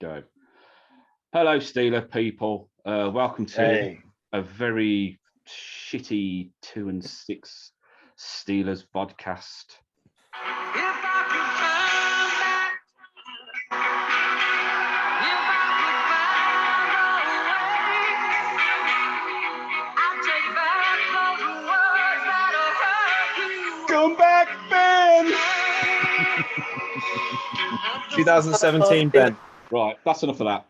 go. Hello, Steeler people. Welcome to a very shitty 2-6 Steelers podcast. Come back, Ben! 2017, Ben. Right, that's enough of that.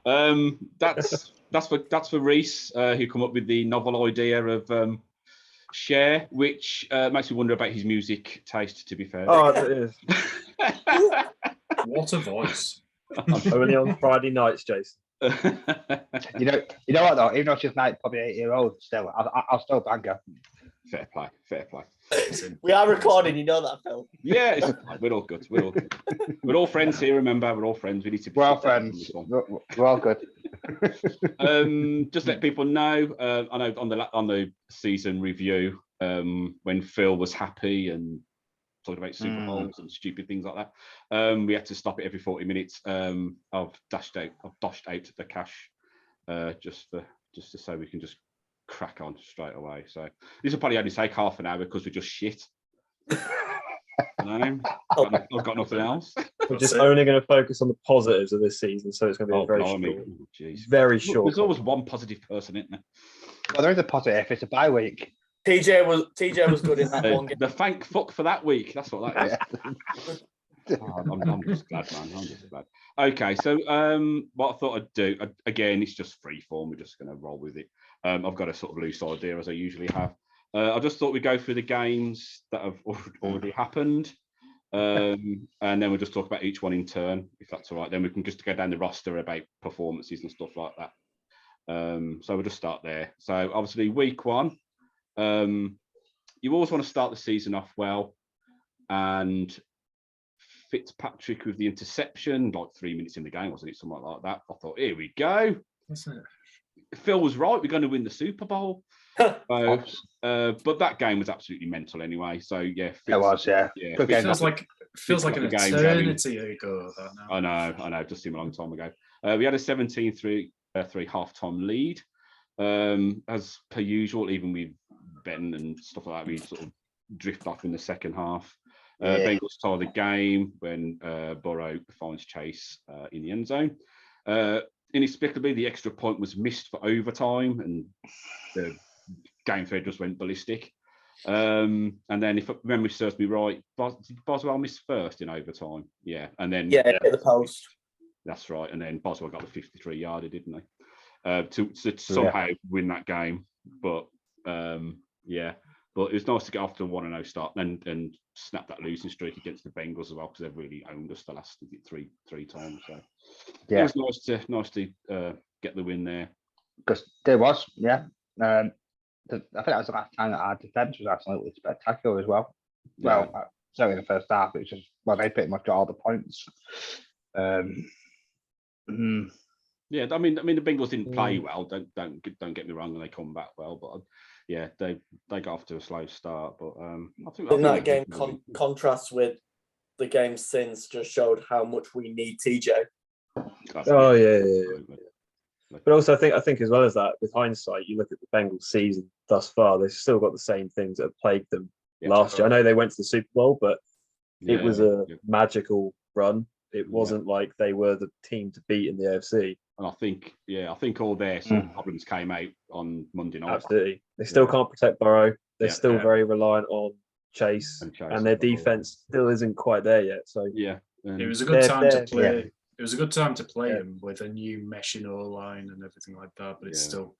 That's for Rhys, who come up with the novel idea of Share, which makes me wonder about his music taste. To be fair, Oh, it is. What a voice! Only on Friday nights, Jason. You know what though? Even though she's like probably 8-year-old, still, I'll still bang her. Fair play. We are recording, you know that, Phil. Yeah, it's fine. We're all good. We're all friends here. Remember, we're all friends. We need to. We're all friends. We're all good. Just let people know. I know on the season review, when Phil was happy and talking about Super Bowls and stupid things like that, we had to stop it every 40 minutes. I've dashed out the cash, just to say we can just crack on straight away. So this will probably only take half an hour because we're just shit. I've got nothing else. We're just only going to focus on the positives of this season, so it's going to be very short. There's always one positive person, isn't there? Well, there is a positive. It's a bye week. TJ was good in that one game. The thank fuck for that week. That's what that is. I'm just glad, man. I'm just glad. Okay, so what I thought I'd do, again, it's just free form. We're just going to roll with it. I've got a sort of loose idea, as I usually have. I just thought we'd go through the games that have already happened, and then we'll just talk about each one in turn, if that's all right. Then we can just go down the roster about performances and stuff like that. So we'll just start there. So obviously, week one, you always want to start the season off well, and Fitzpatrick with the interception, like 3 minutes in the game, wasn't it? Something like that. I thought, here we go. Isn't it? Phil was right. We're going to win the Super Bowl. But that game was absolutely mental anyway. So yeah, It was. Yeah. It feels like an eternity ago. I know. It just seemed a long time ago. We had a 17-3 halftime lead. As per usual, even with Ben and stuff like that, we sort of drift off in the second half. Bengals tie the game when Burrow finds Chase in the end zone. Inexplicably, the extra point was missed for overtime, and the game thread just went ballistic. And then, if memory serves me right, did Boswell miss first in overtime? Yeah, and then hit the post. That's right. And then Boswell got the 53-yarder, didn't they? To somehow win that game, but But it was nice to get off to a 1-0 start and snap that losing streak against the Bengals as well, because they've really owned us the last three times. So yeah, it was nice to get the win there. Because there was, I think that was the last time that our defence was absolutely spectacular as well. Yeah. Well, certainly in the first half, it was just, they pretty much got all the points. Yeah, I mean, the Bengals didn't play well. Don't get me wrong, and they come back well, but yeah, they got off to a slow start. But I think that game contrasts with the game since just showed how much we need TJ. Yeah. But also, I think as well as that, with hindsight, you look at the Bengals season thus far, they've still got the same things that have plagued them last year. I know they went to the Super Bowl, but it was a magical run. It wasn't like they were the team to beat in the AFC. And I think all their sort of problems came out on Monday night. Absolutely. They still can't protect Burrow. They're still very reliant on Chase, and their defense still isn't quite there yet. So it was a good time to play. Yeah. It was a good time to play them with a new meshing O-line and everything like that. But it's still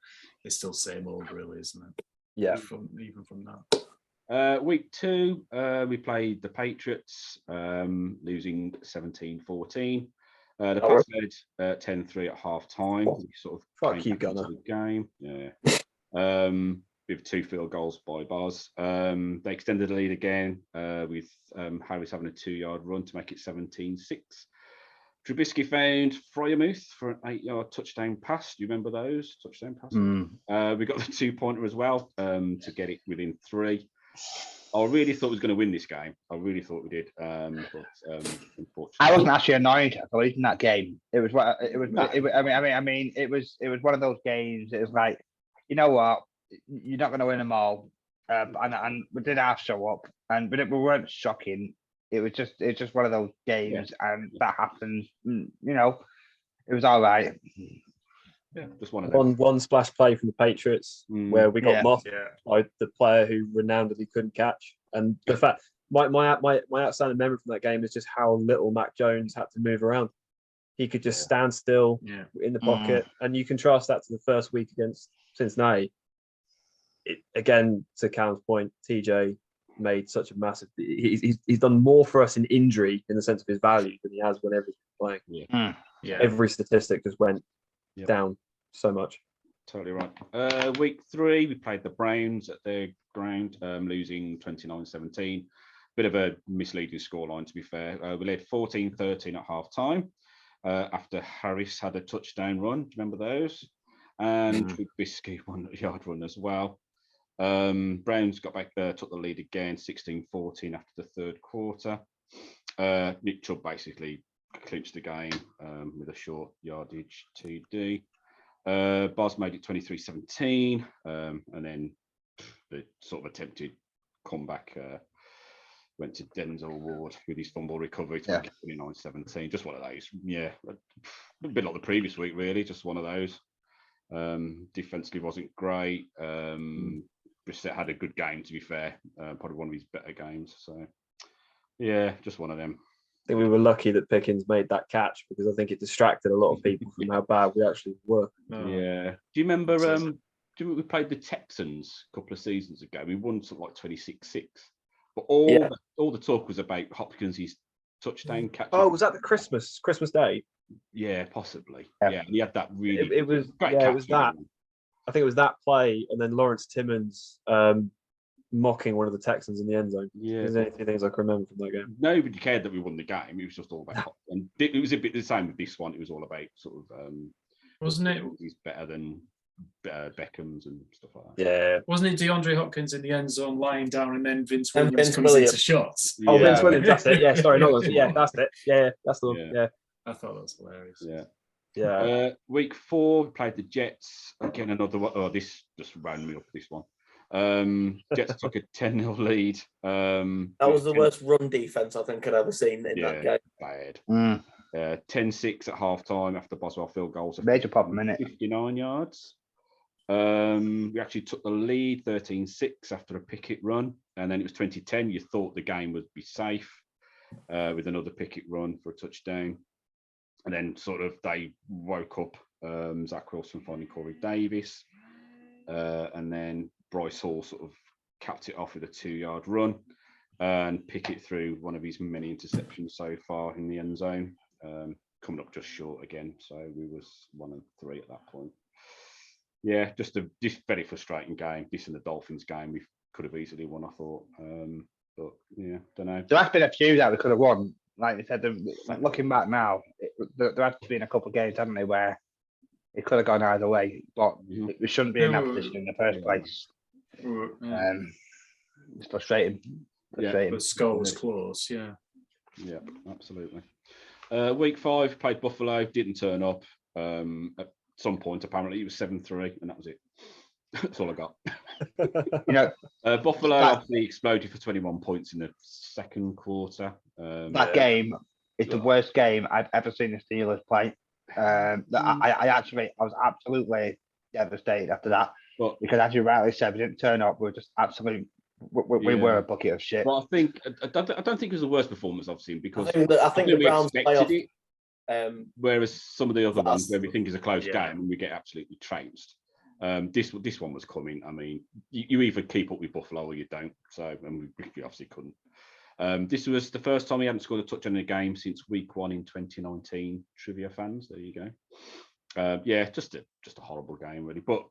same old, really, isn't it? Yeah. Even from that. Week 2, we played the Patriots, losing 17-14. The Pats led 10-3 at half time. Sort of fuck you, Gunner. The game, with 2 field goals by Boz. They extended the lead again with Harris having a 2-yard run to make it 17-6. Trubisky found Fryermuth for an 8-yard touchdown pass. Do you remember those touchdown passes? We got the 2-pointer as well to get it within 3. I really thought we was going to win this game. I really thought we did. But unfortunately, I wasn't actually annoyed at least in that game. It was what it was. I mean, it was one of those games. It was like, you know what, you're not going to win them all, and we did half show up, but we weren't shocking. It was just one of those games, and that happens. You know, it was all right. Yeah, just one of them. One splash play from the Patriots where we got mocked by the player who renownedly couldn't catch. And the fact, my outstanding memory from that game is just how little Mac Jones had to move around. He could just stand still in the pocket. And you contrast that to the first week against Cincinnati. Again, to Callum's point, TJ made such a massive. He's done more for us in injury in the sense of his value than he has whenever he's playing. Every statistic just went down so much. Totally right. Week 3, we played the Browns at their ground, losing 29-17. Bit of a misleading scoreline, to be fair. We led 14-13 at half time after Harris had a touchdown run. Do you remember those? And Bisky 1-yard run as well. Browns got back, took the lead again, 16-14 after the third quarter. Nick Chubb basically clinched the game with a short yardage TD. Boz made it 23-17, and then the sort of attempted comeback went to Denzel Ward with his fumble recovery to make it 29-17. Just one of those, a bit like the previous week, really. Just one of those. Defensively wasn't great. Brissett had a good game, to be fair. Probably one of his better games. So, yeah, just one of them. I think we were lucky that Pickens made that catch because I think it distracted a lot of people from how bad we actually were. Yeah. Do you remember we played the Texans a couple of seasons ago? We won something like 26-6. But all the talk was about Hopkins' touchdown catch. Oh, was that the Christmas Day? Yeah, possibly. Yeah, and he had that really. It was that. I think it was that play, and then Lawrence Timmons mocking one of the Texans in the end zone. Yeah, there's anything things I can remember from that game. Nobody cared that we won the game. It was just all about. And it was a bit the same with this one. It was all about sort of. Wasn't it? He's better than Beckham's and stuff like that. Yeah. Wasn't it DeAndre Hopkins in the end zone lying down, and then Vince Williams comes into shots? Oh, Vince Williams. That's it. Yeah. Sorry, not yeah. That's it. Yeah, that's the one. Yeah. I thought that was hilarious. Yeah. Week 4, we played the Jets. Again, another one. Oh, this just ran me up, this one. Jets took a 10-0 lead. That was the worst run defense I think I'd ever seen in that game. Bad. 10-6 at halftime after Boswell field goals. Major problem, innit? 59 yards. We actually took the lead 13-6 after a Pickett run, and then it was 20-10. You thought the game would be safe with another Pickett run for a touchdown. And then sort of they woke up, Zach Wilson finding Corey Davis. And then Bryce Hall sort of capped it off with a 2-yard run and Pickett through one of his many interceptions so far in the end zone, coming up just short again. So we was 1-3 at that point. Yeah, just a very frustrating game. This and the Dolphins game, we could have easily won, I thought. But yeah, don't know. There has been a few that we could have won. Like you said, looking back now, there has been a couple of games, haven't they, where it could have gone either way, but we shouldn't be in that position in the first place. It's frustrating. The score was close, Yeah, absolutely. Week 5, played Buffalo, didn't turn up. At some point, apparently, it was 7-3, and that was it. That's all I got. Buffalo obviously exploded for 21 points in the second quarter. That game is the worst game I've ever seen the Steelers play. I was absolutely devastated after that, because as you rightly said, we didn't turn up. We were just absolutely. We were a bucket of shit. Well, I don't think it was the worst performance I've seen, because I think the Browns expected it. Whereas some of the other ones where we think is a close game and we get absolutely trounced. This one was coming. I mean, you either keep up with Buffalo or you don't. So, and we obviously couldn't. This was the first time he hadn't scored a touchdown in a game since week 1 in 2019. Trivia fans, there you go. Just a horrible game, really. But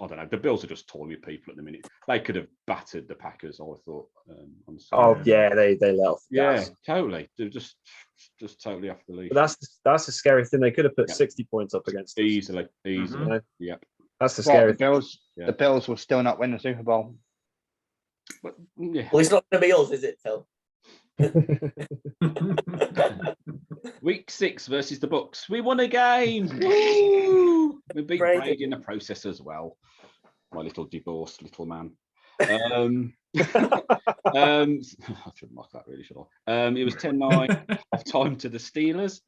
I don't know. The Bills are just toying with people at the minute. They could have battered the Packers, I thought. They let off. Totally. They're just totally off the leash. But that's the scary thing. They could have put 60 points up against us. Easily. Mm-hmm. Yep. That's the scary thing. The Bills will still not win the Super Bowl. But, yeah. Well, it's not going to be us, is it, Phil? Week 6 versus the Bucks. We won a game. Woo! We beat Brady in the process as well. My little divorced little man. I shouldn't like that, really, should I? It was 10-9 off time to the Steelers.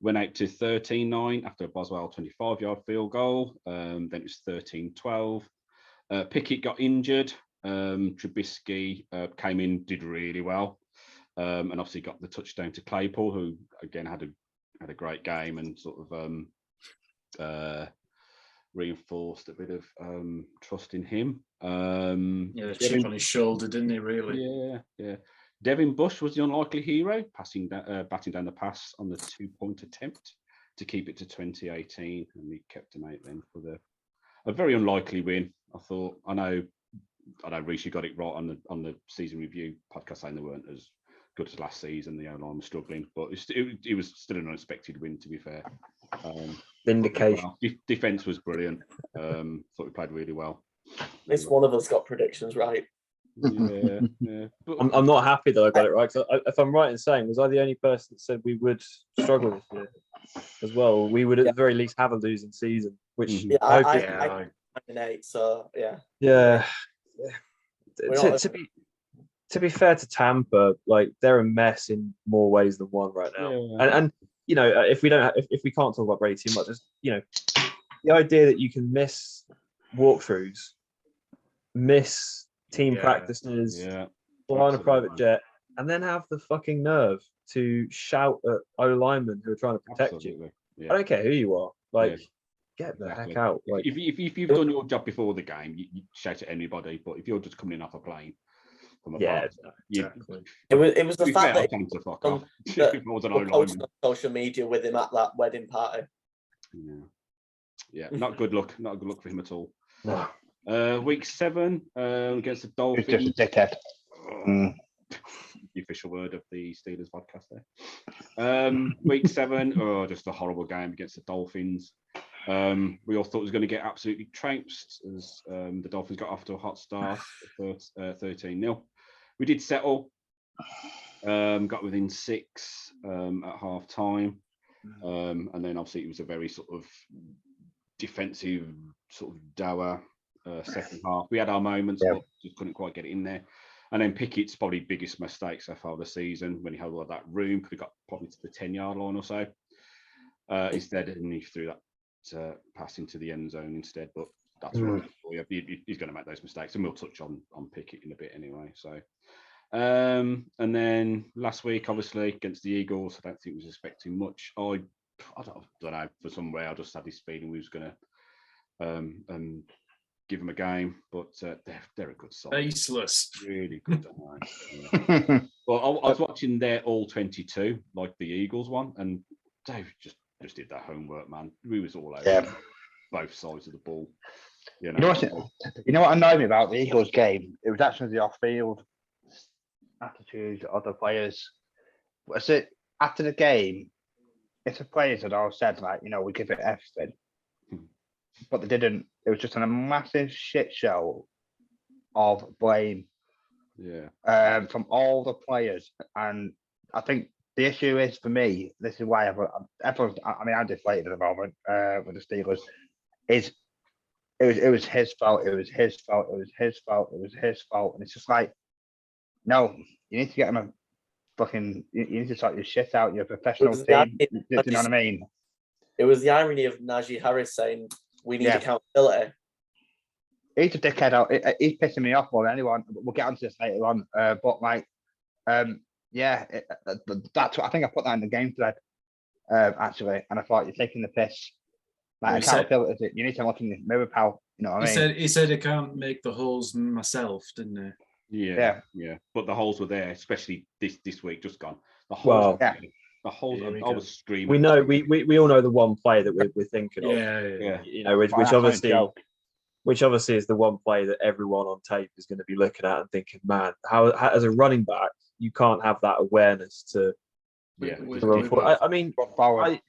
Went out to 13-9 after a Boswell 25-yard field goal. Then it was 13-12. Pickett got injured. Trubisky came in, did really well, and obviously got the touchdown to Claypool, who again had a great game and sort of reinforced a bit of trust in him. The chip on his shoulder, didn't he? Really? Yeah. Devin Bush was the unlikely hero, batting down the pass on the 2-point attempt to keep it to 2018, and he kept him out then for a very unlikely win. I know, Rhys, you got it right on the season review podcast, saying they weren't as good as last season. The O-line was struggling, but it was still an unexpected win, to be fair. Vindication. Defense was brilliant. Thought we played really well. At least one of us got predictions right. Yeah. But, I'm not happy that I got it right. Cause if I'm right in saying, was I the only person that said we would struggle this year as well? We would at the very least have a losing season, which I 9-8. So yeah. To be fair to Tampa, like they're a mess in more ways than one right now. Yeah. And you know, if we can't talk about Brady too much, just, you know, the idea that you can miss walkthroughs, miss team practices, fly on a private jet, and then have the fucking nerve to shout at O-linemen who are trying to protect you. Yeah. I don't care who you are. Like, get the heck out. Like, if you've done your job before the game, you shout at anybody. But if you're just coming in off a plane, exactly. It was the fact that he was on social media with him at that wedding party. Yeah, not good luck. Not a good look for him at all. No. Week 7 against the Dolphins. He's just a dickhead. The official word of the Steelers podcast there. Week 7, just a horrible game against the Dolphins. We all thought it was going to get absolutely trounced as the Dolphins got off to a hot start, 13-0. We did settle, got within 6 at half time, and then obviously it was a very sort of defensive, sort of dour second half. We had our moments, but just couldn't quite get it in there. And then Pickett's probably biggest mistake so far this season, when he had all of that room, could have got probably to the 10-yard line or so. Instead, and he threw that pass into the end zone instead. But that's what he's going to make those mistakes, and we'll touch on Pickett in a bit anyway. So, and then last week, obviously against the Eagles, I don't think we was expecting much. I don't know, for some way I just had this feeling we was going to give them a game, but they're a good side. Baseless, really good. Well, I was watching their all 22, like the Eagles one, and Dave just did their homework, man. We was all over both sides of the ball. You know what annoyed me about the Eagles game? It was actually the off-field attitude of the players. Was it after the game? If the players had all said, like, you know, we give it everything, but they didn't. It was just a massive shit show of blame from all the players. And I think the issue is, for me, this is why everyone's, I mean, I'm deflated at the moment with the Steelers, is it was his fault, it was his fault, it was his fault, it was his fault. And it's just like, no, you need to get him a fucking, you need to sort your shit out, you're a professional team. Do you know what I mean? It was the irony of Najee Harris saying, we need accountability. He's a dickhead out. He's pissing me off more than anyone. We'll get onto this later on. But like, that's what I think. I put that in the game today, actually, and I thought, you're taking the piss. Like, accountability. You need to look in the mirror, pal. You know what I mean? He said I can't make the holes myself, didn't he? Yeah. But the holes were there, especially this week, just gone. The holes. The holes. I was screaming. We know. We all know the one play that we're thinking of. Yeah. You know, which obviously is the one play that everyone on tape is going to be looking at and thinking, man, how as a running back you can't have that awareness to run forward. I mean, run forward.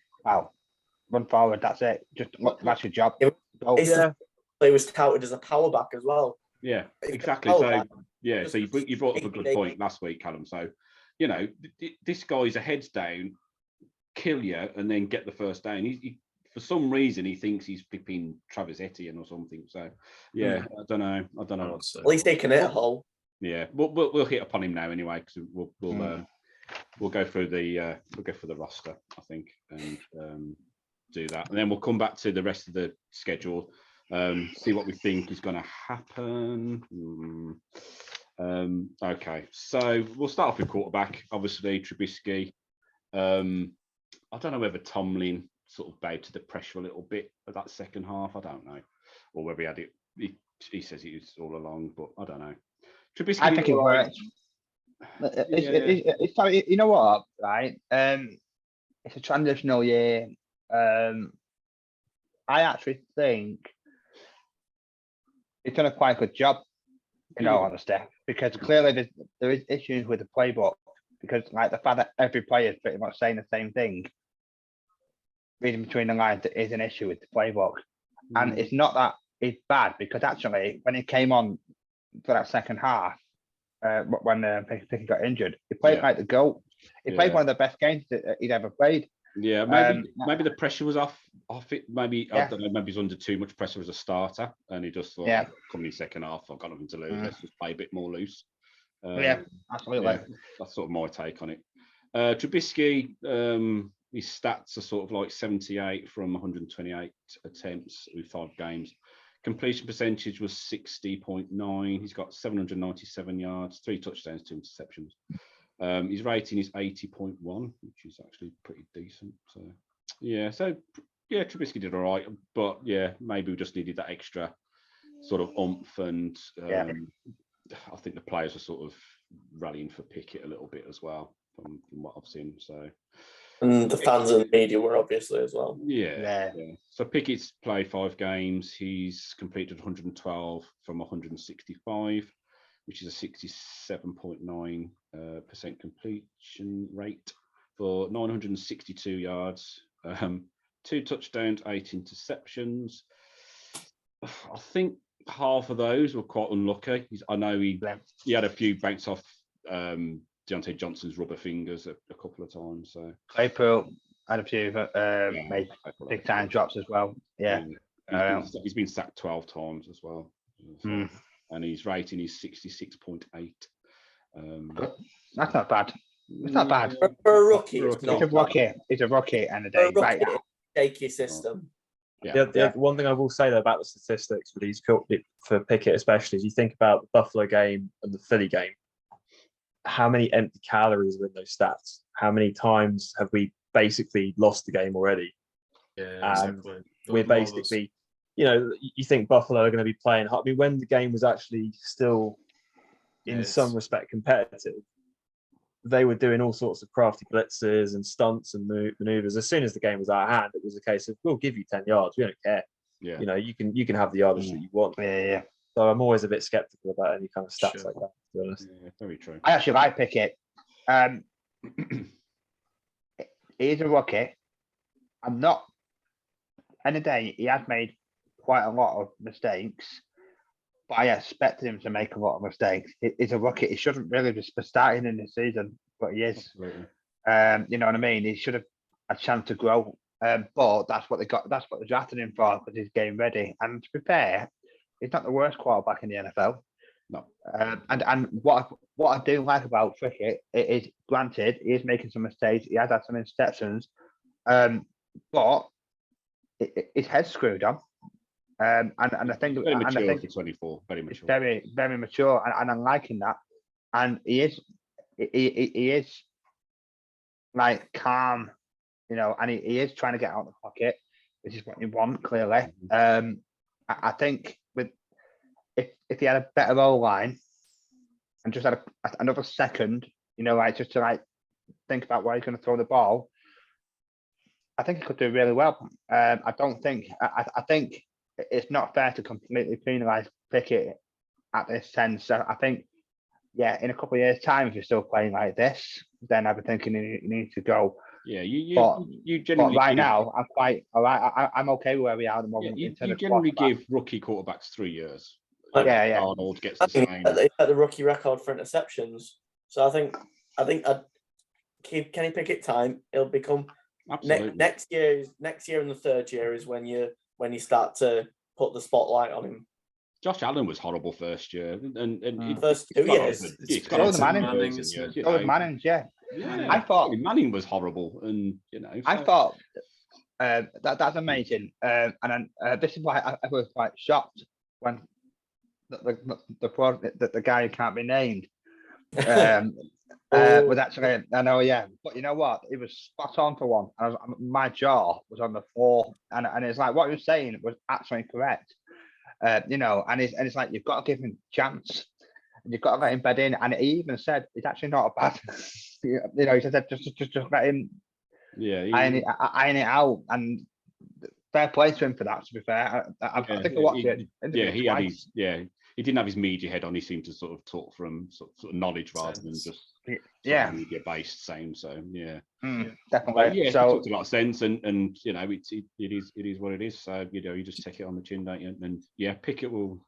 Run forward. That's it. Just that's your job. It was touted as a power back as well. Yeah, exactly. So you brought up a good point last week, Callum. So, this guy's a heads down, kill you, and then get the first down. He for some reason he thinks he's flipping Travis Etienne or something. So, I don't know. At least they can hit a hole. Yeah, we'll hit upon him now anyway, because we'll go through the roster, I think, and do that, and then we'll come back to the rest of the schedule, see what we think is going to happen. Okay, so we'll start off with quarterback. Obviously, Trubisky. I don't know whether Tomlin sort of bowed to the pressure a little bit of that second half. I don't know, or whether he had it. He says it was all along, but I don't know. Trubisky, I think it worked. It's, you know what, right? It's a transitional year. I actually think he's done a quite good job, in all honesty, because clearly there is issues with the playbook, because like the fact that every player is pretty much saying the same thing, reading between the lines, there is an issue with the playbook. And it's not that it's bad, because actually when he came on for that second half, when Pickett got injured, he played like the GOAT. He played one of the best games that he'd ever played. Yeah, maybe the pressure was off it. Maybe I don't know. Maybe he's under too much pressure as a starter, and he just thought, coming in second half, I've got nothing to lose. Let's just play a bit more loose. Absolutely. Yeah, that's sort of my take on it. Trubisky, his stats are sort of like 78 from 128 attempts with 5 games. Completion percentage was 60.9. He's got 797 yards, 3 touchdowns, 2 interceptions. His rating is 80.1, which is actually pretty decent. So, Trubisky did all right, but maybe we just needed that extra sort of oomph, and I think the players are sort of rallying for Pickett a little bit as well, from what I've seen. So, and the fans and the media were obviously as well. Yeah. So Pickett's played 5 games. He's completed 112 from 165, which is a 67.9% completion rate for 962 yards, 2 touchdowns, 8 interceptions. I think half of those were quite unlucky. I know he had a few banks off Deontay Johnson's rubber fingers a couple of times. So Claypool had a few made big time drops as well. Yeah. He's been sacked 12 times as well. So, and his rating is 66.8. That's not bad. It's not bad. For a rookie, it's a rookie. It's a rookie and a day. Right now. Shaky system. The one thing I will say though about the statistics for Pickett especially is you think about the Buffalo game and the Philly game. How many empty calories are in those stats? How many times have we basically lost the game already? Yeah, exactly. We're basically, you think Buffalo are going to be playing hard. I mean, when the game was actually still, in some respect, competitive, they were doing all sorts of crafty blitzes and stunts and maneuvers. As soon as the game was out of hand, it was a case of, we'll give you 10 yards. We don't care. Yeah. You can have the yardage that you want. Yeah. So I'm always a bit skeptical about any kind of stats like that, to be honest. Yeah, very true. I actually like Pickett. He's a rookie. I'm not. In a day, he has made quite a lot of mistakes, but I expected him to make a lot of mistakes. He's a rookie. He shouldn't really be starting in the season, but he is. Absolutely. You know what I mean? He should have a chance to grow. But that's what they got. That's what they drafted him for, because he's game ready. And to be fair, he's not the worst quarterback in the NFL. No. And what I do like about Pickett is, granted, he is making some mistakes. He has had some interceptions, but his head's screwed on. And I think very mature for 24. Very mature. Very, very mature, and I'm liking that. And he is like calm, and he is trying to get out of the pocket, which is what you want, clearly. I think if he had a better O line and just had another second, just to think about where he's going to throw the ball, I think he could do really well. I think it's not fair to completely penalise Pickett at this sense. So I think, in a couple of years' time, if you're still playing like this, then I'd be thinking you need to go. Yeah, you generally. But right now, I'm quite all right. I'm okay with where we are at the moment. You generally give rookie quarterbacks 3 years. Arnold gets the same. They set the rookie record for interceptions. So I think I'd keep Kenny Pickett time. It'll become next year and the third year is when you start to put the spotlight on him. Josh Allen was horrible first year, and first 2 years. It's got the Mannings, yeah. I thought Manning was horrible, and I thought that's amazing, and then this is why I was quite shocked when the guy who can't be named was actually, I know, yeah, but you know what? It was spot on for one. My jaw was on the floor, and it's like what he was saying was actually correct. And it's like you've got to give him a chance, and you've got to let him bed in. And he even said it's actually not a bad. He said just let him. Yeah, iron it out, and fair play to him for that. To be fair, I think I watched it. He didn't have his media head on. He seemed to sort of talk from sort of knowledge rather than just media based. Same, so definitely. So it talked a lot of sense, and it is what it is. So you just take it on the chin, don't you? And Pickett will,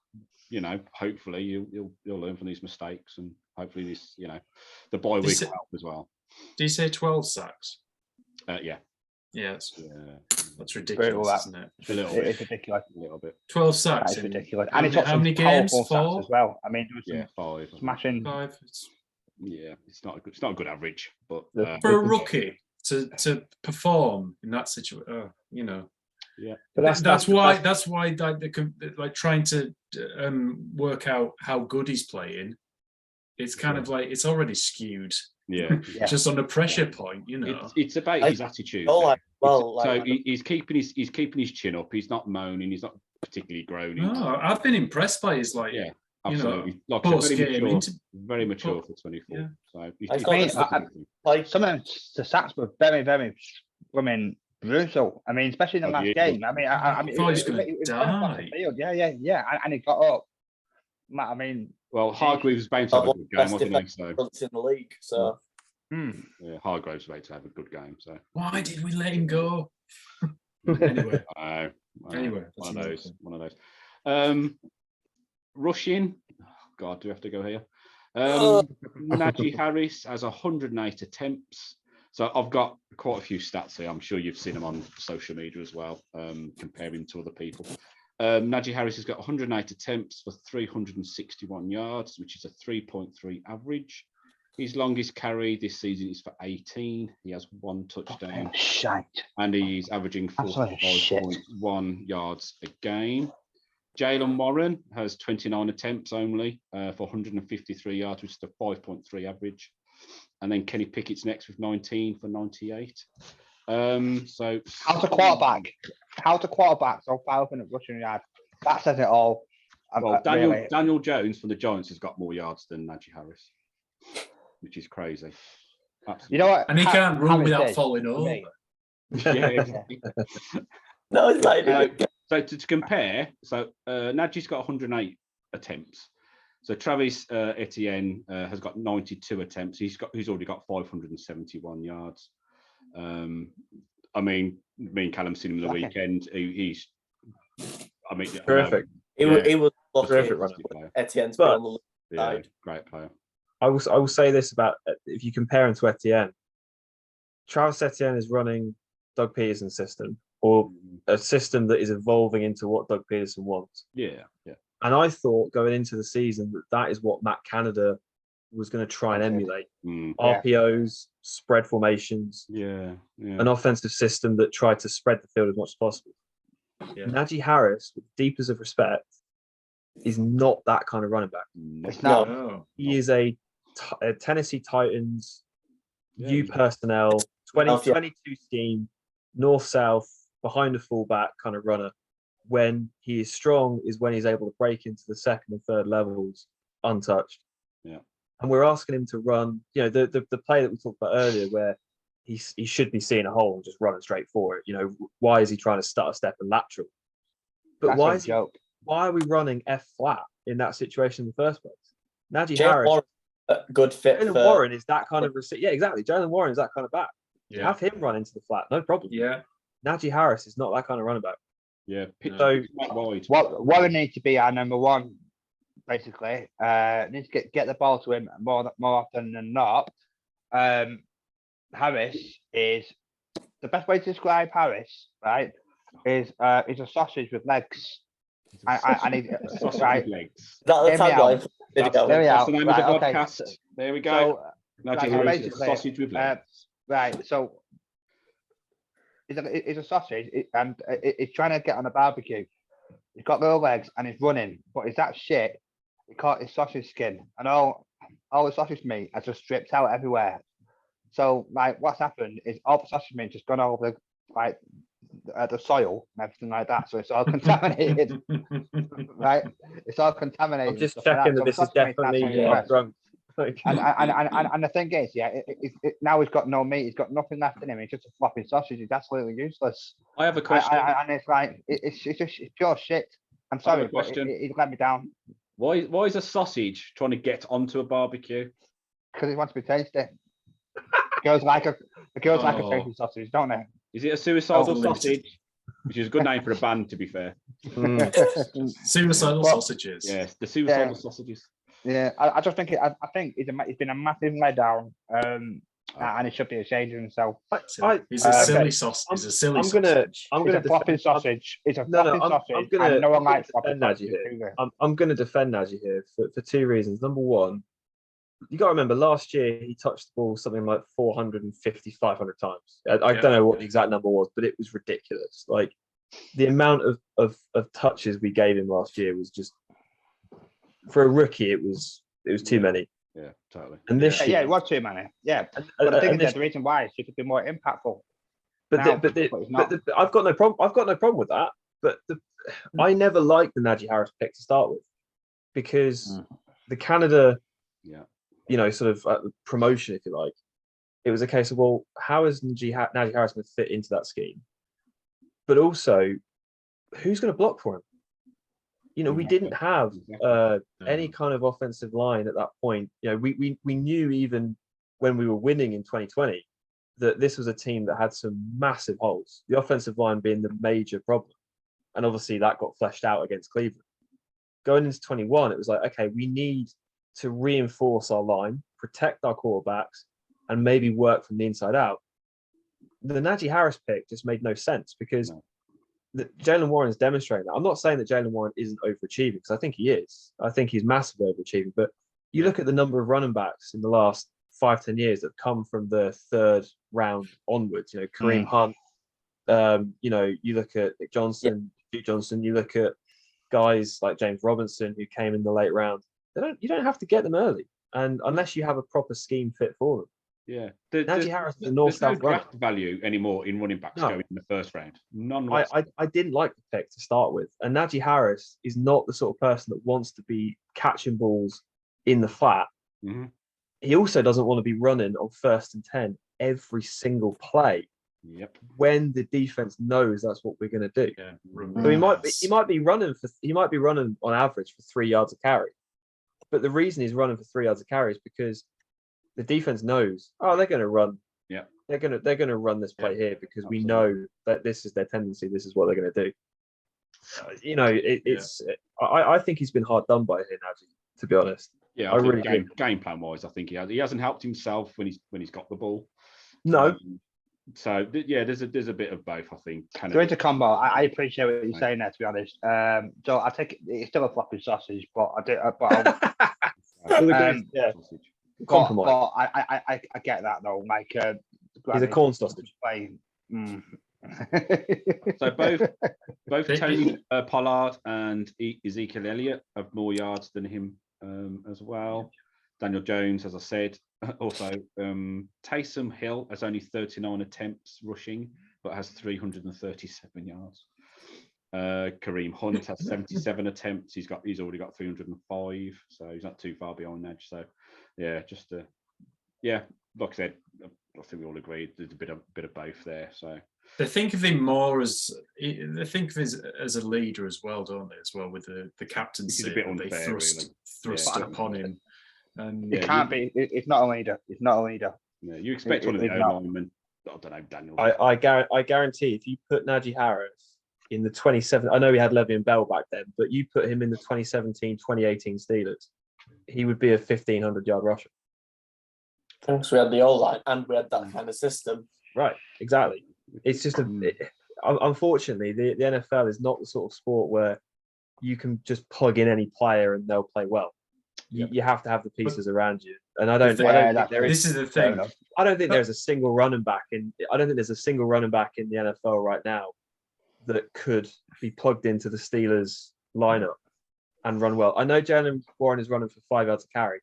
hopefully you'll learn from these mistakes, and hopefully this, the bye week will help as well. Do you say 12 sacks? Yeah. Yeah, that's ridiculous, isn't it? It's ridiculous. A little bit. 12 sacks. It's ridiculous. And how many games? 4 as well. I mean, 5. Smashing. 5. Yeah, it's not a good average, but for a rookie to perform in that situation, Yeah, but that's why like trying to work out how good he's playing. It's kind of like it's already skewed. Yeah, just on a pressure point, It's about his attitude. He's keeping his chin up. He's not moaning. He's not particularly groaning. No, I've been impressed by his absolutely. Very mature for 24. Yeah. So some of the stats were very, very brutal. I mean, especially in the last game. I thought he was going to die. Yeah, and he got up. I mean, well, Hargreaves was about to have a good game, wasn't he? So in the league, so yeah, Hargreaves was about to have a good game. So why did we let him go? Anyway, one of those. Rushing. Oh, God, do we have to go here? Najee Harris has 108 attempts. So I've got quite a few stats here. I'm sure you've seen them on social media as well, comparing to other people. Najee Harris has got 108 attempts for 361 yards, which is a 3.3 average. His longest carry this season is for 18. He has 1 touchdown. And he's averaging 45.1 yards a game. Jalen Warren has 29 attempts only for 153 yards, which is a 5.3 average. And then Kenny Pickett's next with 19 for 98. So how's a quarterback? So 500 rushing yards. That says it all. Well, Daniel Jones from the Giants has got more yards than Najee Harris, which is crazy. Absolutely. You know what? And he can't run without falling over. No, it's like so to compare, Najee's got 108 attempts. So Travis Etienne has got 92 attempts. He's already got 571 yards. I mean, me and Callum seen him the weekend. He's perfect. He was terrific runner. Etienne's been on the side. Great player. I will say this about if you compare him to Etienne, Travis Etienne is running Doug Peterson's system, or a system that is evolving into what Doug Peterson wants. Yeah. And I thought going into the season that is what Matt Canada was going to try and emulate. RPOs, spread formations, an offensive system that tried to spread the field as much as possible. Najee Harris, with the deepest of respect, is not that kind of running back. It's not. No. He is a Tennessee Titans U personnel 22 scheme, north-south, behind the fullback kind of runner. When he is strong is when he's able to break into the second and third levels untouched. Yeah. And we're asking him to run, the play that we talked about earlier where he should be seeing a hole and just running straight for it. Why is he trying to stutter step and lateral? But why are we running F flat in that situation in the first place? Najee Harris, Warren, good fit. Jalen Warren is that kind of yeah, exactly. Jalen Warren is that kind of back. Yeah. Have him run into the flat, no problem. Yeah. Najee Harris is not that kind of running back. Yeah. So what would need to be our number one basically. Needs to get the ball to him more often than not. Harris is the best way to describe Harris, right? Is a sausage with legs. I need Sausage right. with legs. That's the tagline. That's the name of the podcast. There we go. Nigel Harris is a sausage with legs. Right. So it's a sausage, and it's trying to get on a barbecue. He's got little legs and he's running, but it's that shit. He caught his sausage skin, and all the sausage meat has just stripped out everywhere. So like, what's happened is all the sausage meat just gone over like the soil and everything like that. So it's all contaminated, right? It's all contaminated. I'm just checking that this is definitely drunk. And the thing is, now he's got no meat. He's got nothing left in him. He's just a floppy sausage. He's absolutely useless. I have a question. And it's like it's just pure shit. I'm sorry, but he's let me down. Why is a sausage trying to get onto a barbecue? Because he wants to be tasty. Girls like a tasty sausage, don't they? Is it a suicidal sausage? Which is a good name for a band, to be fair. Suicidal sausages. Yes, the suicidal sausages. Yeah, I just think I think he's been a massive letdown, and he should be ashamed of himself. He's a silly sausage. He's a silly sausage. I'm gonna floppy sausage. It's a floppy sausage. No one likes floppy sausage. I'm going to defend Nagy here for two reasons. Number one, you got to remember last year he touched the ball something like 450, 500 times. I don't know what the exact number was, but it was ridiculous. Like the amount of touches we gave him last year was just, for a rookie, it was too many. Yeah, totally. And this year, it was too many. Yeah, but I think the reason why is he could be more impactful. But I've got no problem. I've got no problem with that. But I never liked the Najee Harris pick to start with, because the Canada, sort of promotion, if you like, it was a case of, well, how is Najee Harris going to fit into that scheme? But also, who's going to block for him? We didn't have any kind of offensive line at that point. We knew even when we were winning in 2020 that this was a team that had some massive holes, the offensive line being the major problem. And obviously that got fleshed out against Cleveland. Going into 21, it was like, okay, we need to reinforce our line, protect our quarterbacks, and maybe work from the inside out. The Najee Harris pick just made no sense, because Jaylen Warren's demonstrating that. I'm not saying that Jaylen Warren isn't overachieving, because I think he is. I think he's massively overachieving. But you look at the number of running backs in the last 5-10 years that have come from the third round onwards. Kareem Hunt. You look at Nick Johnson, Duke Johnson. You look at guys like James Robinson, who came in the late round. You don't have to get them early, and unless you have a proper scheme fit for them. Yeah, Najee Harris is a north-south runner. Draft value anymore in running backs going in the first round. None. I didn't like the pick to start with, and Najee Harris is not the sort of person that wants to be catching balls in the flat. Mm-hmm. He also doesn't want to be running on 1st and 10 every single play. Yep. When the defense knows that's what we're going to do. Yeah. So he might be running on average for 3 yards a carry, but the reason he's running for 3 yards a carry is because the defense knows, they're going to run. Yeah, they're going to run this play here, because we know that this is their tendency. This is what they're going to do. I think he's been hard done by here, Najee, to be honest. Yeah, I really game plan wise, I think he hasn't helped himself when he's got the ball. No. There's a bit of both, I think. There is a combo. I appreciate what you're saying there, to be honest. So I take it's still a floppy sausage, but I do. Compromise. But I get that though. Like he's a corn sausage. So both Tony Pollard and Ezekiel Elliott have more yards than him as well. Daniel Jones, as I said. Also, Taysom Hill has only 39 attempts rushing, but has 337 yards. Kareem Hunt has 77 attempts. He's already got 305, so he's not too far behind Edge. So, like I said, I think we all agree there's a bit of both there. So they think of him more as as a leader as well, don't they? As well with the captaincy, it's a bit unfair, they thrust upon him. And it can't be. It's not a leader. It's not a leader. Yeah, you expect one of the O-linemen. I don't know, Daniel. I guarantee if you put Najee Harris in the 27. I know we had Le'Veon Bell back then, but you put him in the 2017, 2018 Steelers, he would be a 1,500-yard rusher. Thanks, we had the O-line and we had that kind of system. Right, exactly. It's just unfortunately, the NFL is not the sort of sport where you can just plug in any player and they'll play well. You have to have the pieces around you, and I don't think there is. This is the thing. I don't think there's a single running back in. I don't think there's a single running back in the NFL right now that could be plugged into the Steelers lineup and run well. I know Jalen Warren is running for 5 yards a carry,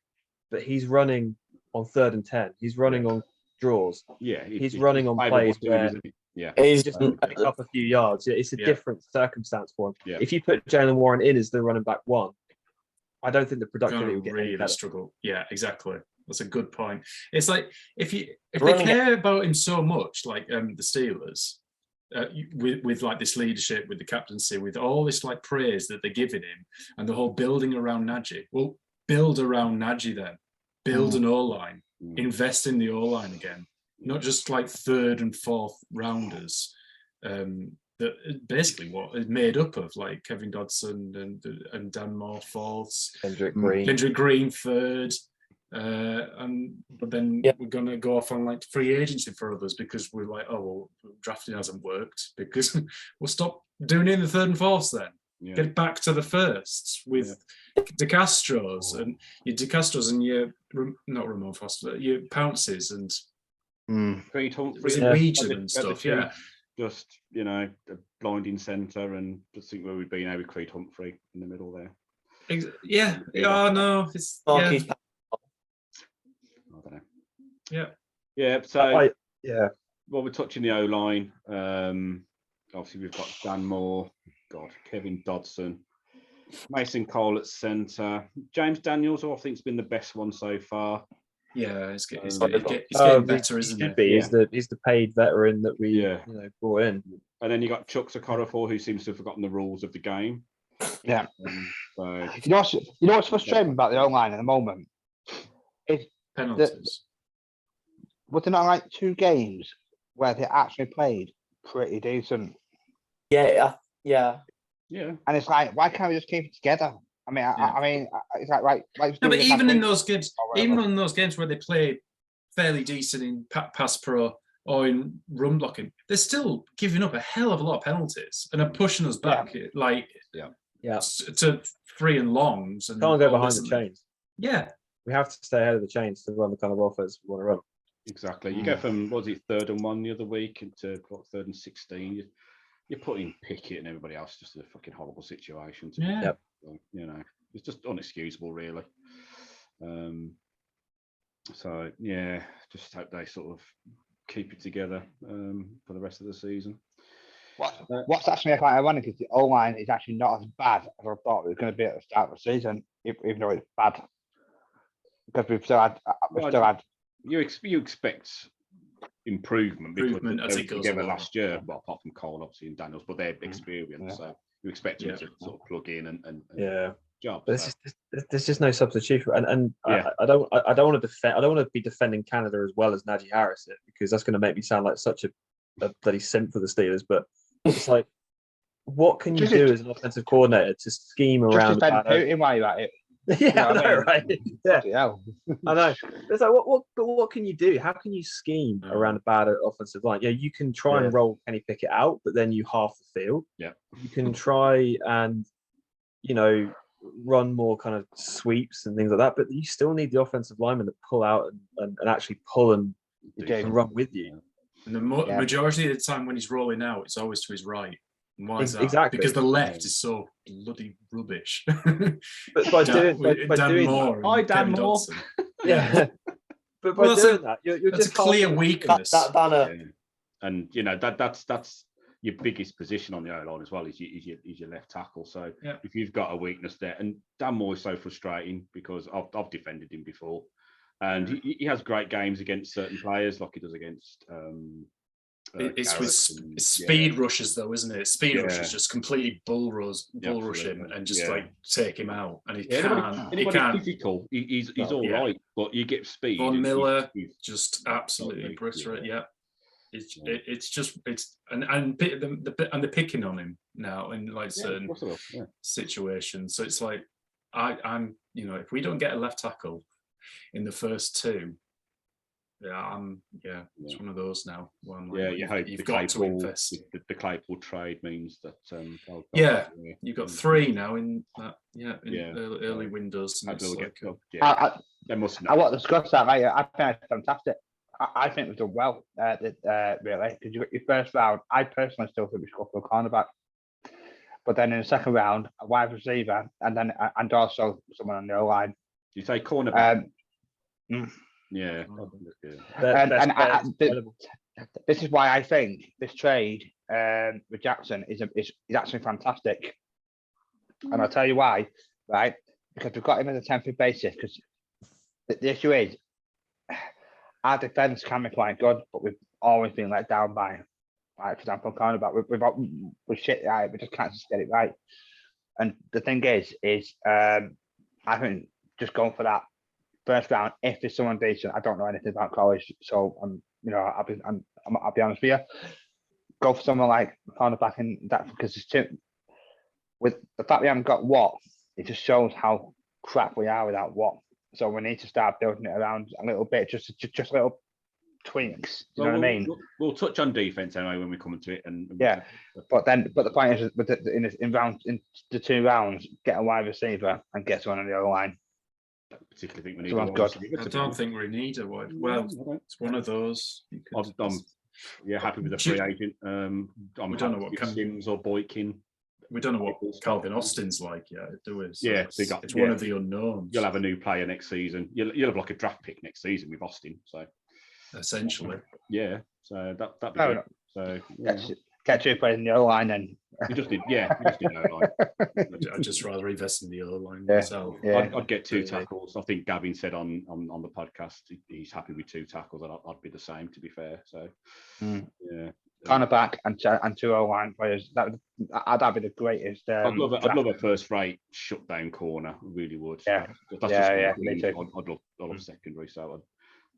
but he's running on 3rd and 10. He's running on draws. Yeah, he's running on plays where he's just pick up a few yards. It's a different circumstance for him. Yeah. If you put Jalen Warren in as the running back 1, I don't think the productivity will get any better. Struggle. Yeah, exactly. That's a good point. It's like if they care about him so much, like the Steelers, with like this leadership, with the captaincy, with all this like praise that they're giving him, and the whole building around Najee. Well, build around Najee then. Build an O-line. Invest in the O-line again. Not just like 3rd and 4th rounders. That basically what is made up of, like Kevin Dodson and Dan Moore 4ths, Kendrick Green 3rd, but then we're gonna go off on like free agency for others because we're like, oh well, drafting hasn't worked because we'll stop doing it in the 3rd and 4ths then. Yeah. Get back to the 1sts with DeCastros and your not Ramon Foster, your Pounces and Weegan and stuff. Yeah. Just, a blinding centre and just think where we'd be now with Creed Humphrey in the middle there. Yeah. Oh, no. It's, I don't know. Yeah. Yeah. So, well, we're touching the O-line. Obviously, we've got Dan Moore, Kevin Dodson, Mason Cole at centre. James Daniels, who I think has been the best one so far. Yeah, it's getting better, isn't it? He's the paid veteran that we brought in. And then you got Chuck Okorafor, who seems to have forgotten the rules of the game. Yeah. You know what's frustrating about the O-line at the moment? Is penalties. Was there not like 2 games where they actually played pretty decent? Yeah. And it's like, why can't we just keep it together? I mean, it's like no, but even in those games, where they play fairly decent in pass pro or in run blocking, they're still giving up a hell of a lot of penalties and are pushing us back to 3 and longs. And can't go behind the chains. Yeah, we have to stay ahead of the chains to run the kind of offense we want to run. Exactly. You go from 3rd and 1 the other week into 3rd and 16. You're putting Pickett and everybody else just in a fucking horrible situation. It's just unexcusable, really. Just hope they sort of keep it together for the rest of the season. What's actually quite ironic is the O-line is actually not as bad as I thought it was going to be at the start of the season, even though it's bad. Because we've still had. You expect improvement because as it goes together last year, well, apart from Cole obviously and Daniels, but they're experienced, so you expect them to sort of plug in and job. But there's just no substitution, and I don't want to be defending Canada as well as Najee Harris because that's going to make me sound like such a bloody simp for the Steelers. But it's like, what can you do as an offensive coordinator to scheme around? Just defend Putin while you're at it. Yeah, I know, right? Yeah, I know. It's like, what can you do? How can you scheme around a bad offensive line? Yeah, you can try and roll Kenny Pickett out, but then you half the field. Yeah, you can try and run more kind of sweeps and things like that, but you still need the offensive lineman to pull out and actually pull and run with you. And the majority of the time when he's rolling out, it's always to his right. And why is that? Exactly. Because the left is so bloody rubbish. But by doing Moore that, Dan Moore. Yeah. But by doing that, you're that's just a clear weakness. That banner. And that's your biggest position on the O-line as well is your left tackle. So if you've got a weakness there, and Dan Moore is so frustrating because I've defended him before, and he has great games against certain players, like he does against. It's with speed rushes though, isn't it? Speed rushes just completely bull rush him and just like take him out, and he can't. Physical, he's all right, but you get speed. Von Miller just absolutely obliterate. Yeah, the picking on him now in like Yeah, certain of course I will. Yeah. situations. So it's like I'm if we don't get a left tackle in the first two, it's one of those now. One like, you hope you've got to invest. The Claypool trade means that. You've got 3 now in that. Early windows. And it's like, they must know. I want to discuss that. I think it's fantastic. I think we've done well, really, because your first round. I personally still think we should go for a cornerback, but then in the second round, a wide receiver, and also someone on the O line. You say cornerback. Yeah. This is why I think this trade with Jackson is actually fantastic, and I'll tell you why. Right, because we've got him as a temporary basis. Because the issue is, our defense can be quite good, but we've always been let down by, like, for example, cornerback. We're shit, right? We just can't just get it right. And the thing is, I think just going for that first round, if there's someone decent, I don't know anything about college, so I'll be honest with you. Go for someone like cornerback, and that because it's too. With the fact we haven't got Watt, it just shows how crap we are without Watt. So we need to start building it around a little bit, just little tweaks. You know what I mean? We'll touch on defense anyway when we come to it. But the point is, in the 2 rounds, get a wide receiver and get someone on the other line. Particularly think we need a wide receiver. I don't think we need a wide. Well, it's one of those. I'm happy with the free agent. We don't know what Sims or Boykin. We don't know what Calvin Austin's like yet, do we? So it's one of the unknowns. You'll have a new player next season. You'll have like a draft pick next season with Austin. So essentially, So that'd be good. So get 2 players in the O line, then. You just did O line. I'd just rather invest in the O line myself. Yeah. I'd get 2 tackles. I think Gavin said on the podcast he's happy with 2 tackles, and I'd be the same, to be fair. So cornerback and 2 O line players. That'd be the greatest. I'd love a first-rate shutdown corner. I really would. Yeah. Me too. I'd love secondary. So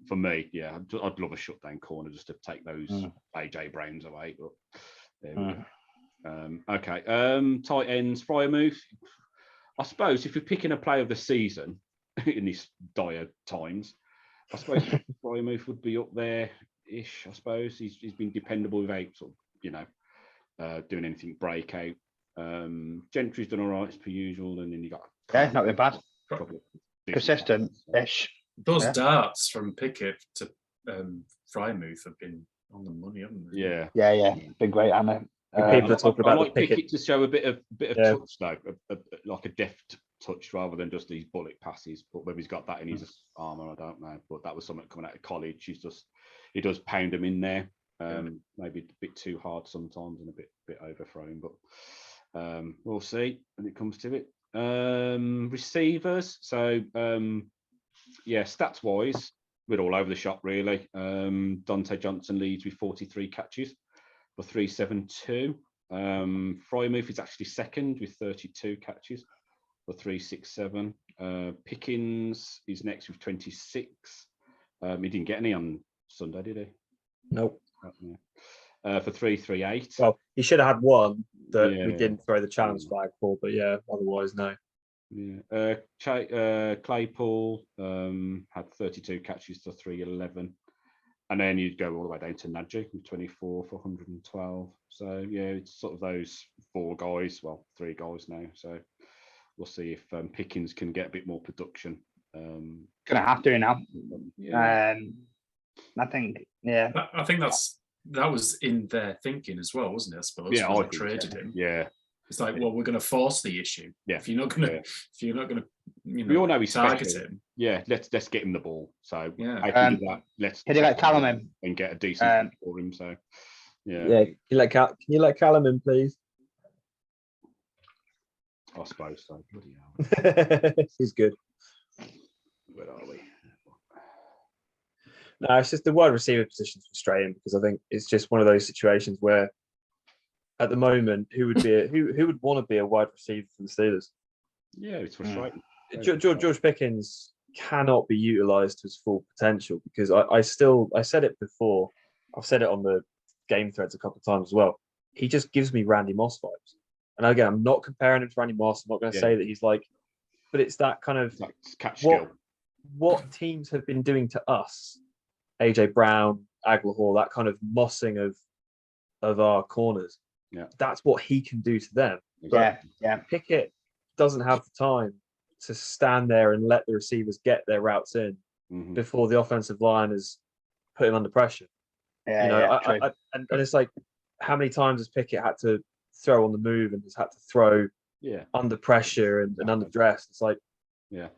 for me, I'd love a shutdown corner just to take those AJ Browns away. But there we go. Okay. Tight ends, Fryermuth. I suppose if you're picking a player of the season in these dire times, I suppose Fryermuth would be up there. Ish, I suppose he's been dependable without sort of, doing anything breakout. Gentry's done all right as per usual, and then you got not been bad, consistent-ish. Those darts from Pickett to Fryermuth have been on the money, haven't they? Yeah, been great, haven't they? People are talking about I like Pickett to show a bit of touch though, like a deft touch rather than just these bullet passes. But whether he's got that in his armour, I don't know. But that was something coming out of college. He does pound them in there. Maybe a bit too hard sometimes and a bit overthrown, but we'll see when it comes to it. Receivers. So stats wise, we're all over the shop really. Dante Johnson leads with 43 catches for 372. Fryermuth is actually second with 32 catches for 367. Pickens is next with 26. He didn't get any on Sunday, did he? Nope. For 338. Well, he should have had one that we didn't throw the challenge flag for, but otherwise no. Claypool had 32 catches to 311, and then you'd go all the way down to Nadji with 24 for 112. So it's sort of those 4 guys, 3 guys now. So we'll see if Pickens can get a bit more production. Gonna have to now. I think that was in their thinking as well, wasn't it? I suppose. Yeah, I traded him. Yeah. It's like, well, we're going to force the issue. Yeah. If you're not going to, we all know he's target special. him. Yeah. Let's get him the ball. So I can do that. Let's Callum in and get a decent for him. So Can you let Callum in, please? I suppose so. Bloody hell. He's good. Where are we? No, it's just the wide receiver position is frustrating because I think it's just one of those situations where, at the moment, who would want to be a wide receiver for the Steelers? Yeah, it's frustrating. George Pickens cannot be utilised to his full potential because I said it before. I've said it on the game threads a couple of times as well. He just gives me Randy Moss vibes. And again, I'm not comparing him to Randy Moss. I'm not going to say that he's like, but it's that kind of like catch skill. What teams have been doing to us, AJ Brown, Aguilar, that kind of mossing of our corners. Yeah, that's what he can do to them. Yeah. Pickett doesn't have the time to stand there and let the receivers get their routes in before the offensive line has put him under pressure. And it's like, how many times has Pickett had to throw on the move and has had to throw under pressure and under dress? It's like, you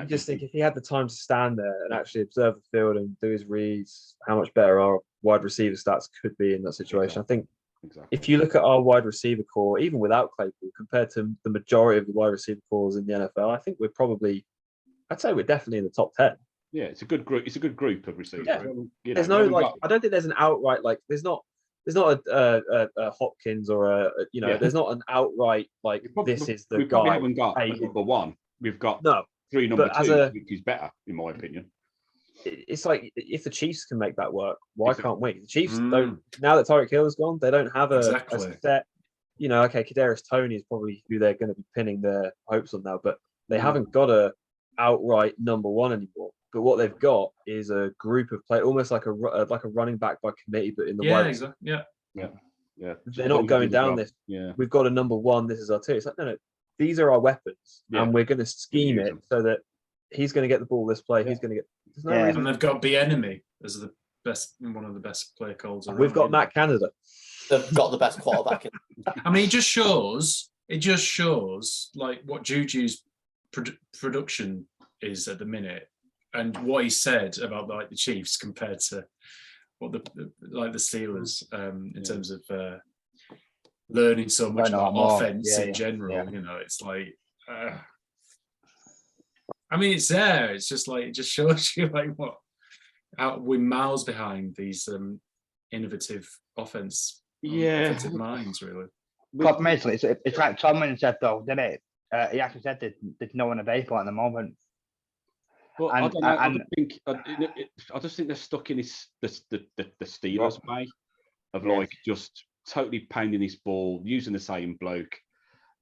just think if he had the time to stand there and actually observe the field and do his reads, how much better our wide receiver stats could be in that situation. I think if you look at our wide receiver core, even without Claypool, compared to the majority of the wide receiver cores in the NFL, I think I'd say we're definitely in the top 10. Yeah, it's a good group. It's a good group of receivers. Yeah. There's no I don't think there's an outright there's not a Hopkins or there's not an outright this is the guy. We probably haven't got number one. We've got three number two, which is better in my opinion. It's like, if the Chiefs can make that work, why can't we? The Chiefs don't. Now that Tyreek Hill is gone, they don't have a set. Kadarius Toney is probably who they're going to be pinning their hopes on now, but they haven't got a outright number one anymore. But what they've got is a group of players, almost like a running back by committee, but in the wide. Exactly. Yeah. They're not going down this. Yeah. We've got a number one. This is our two. It's like, no. These are our weapons, and we're going to scheme it so that he's going to get the ball this play. He's going to get. And they've got Bieniemy as one of the best play calls around. We've got Matt Canada. They've got the best quarterback. I mean, it just shows like what Juju's production is at the minute, and what he said about the Chiefs compared to what the Steelers in terms of learning so much about offense in general. Yeah. It's like. I mean, it's there. It's just like, it just shows you we're miles behind these innovative offensive minds, really. Problem is, it's like Tomlin said though, didn't it? He actually said there's no one available at the moment. Well, I don't know. I just think they're stuck in the Steelers way of just totally pounding this ball, using the same bloke,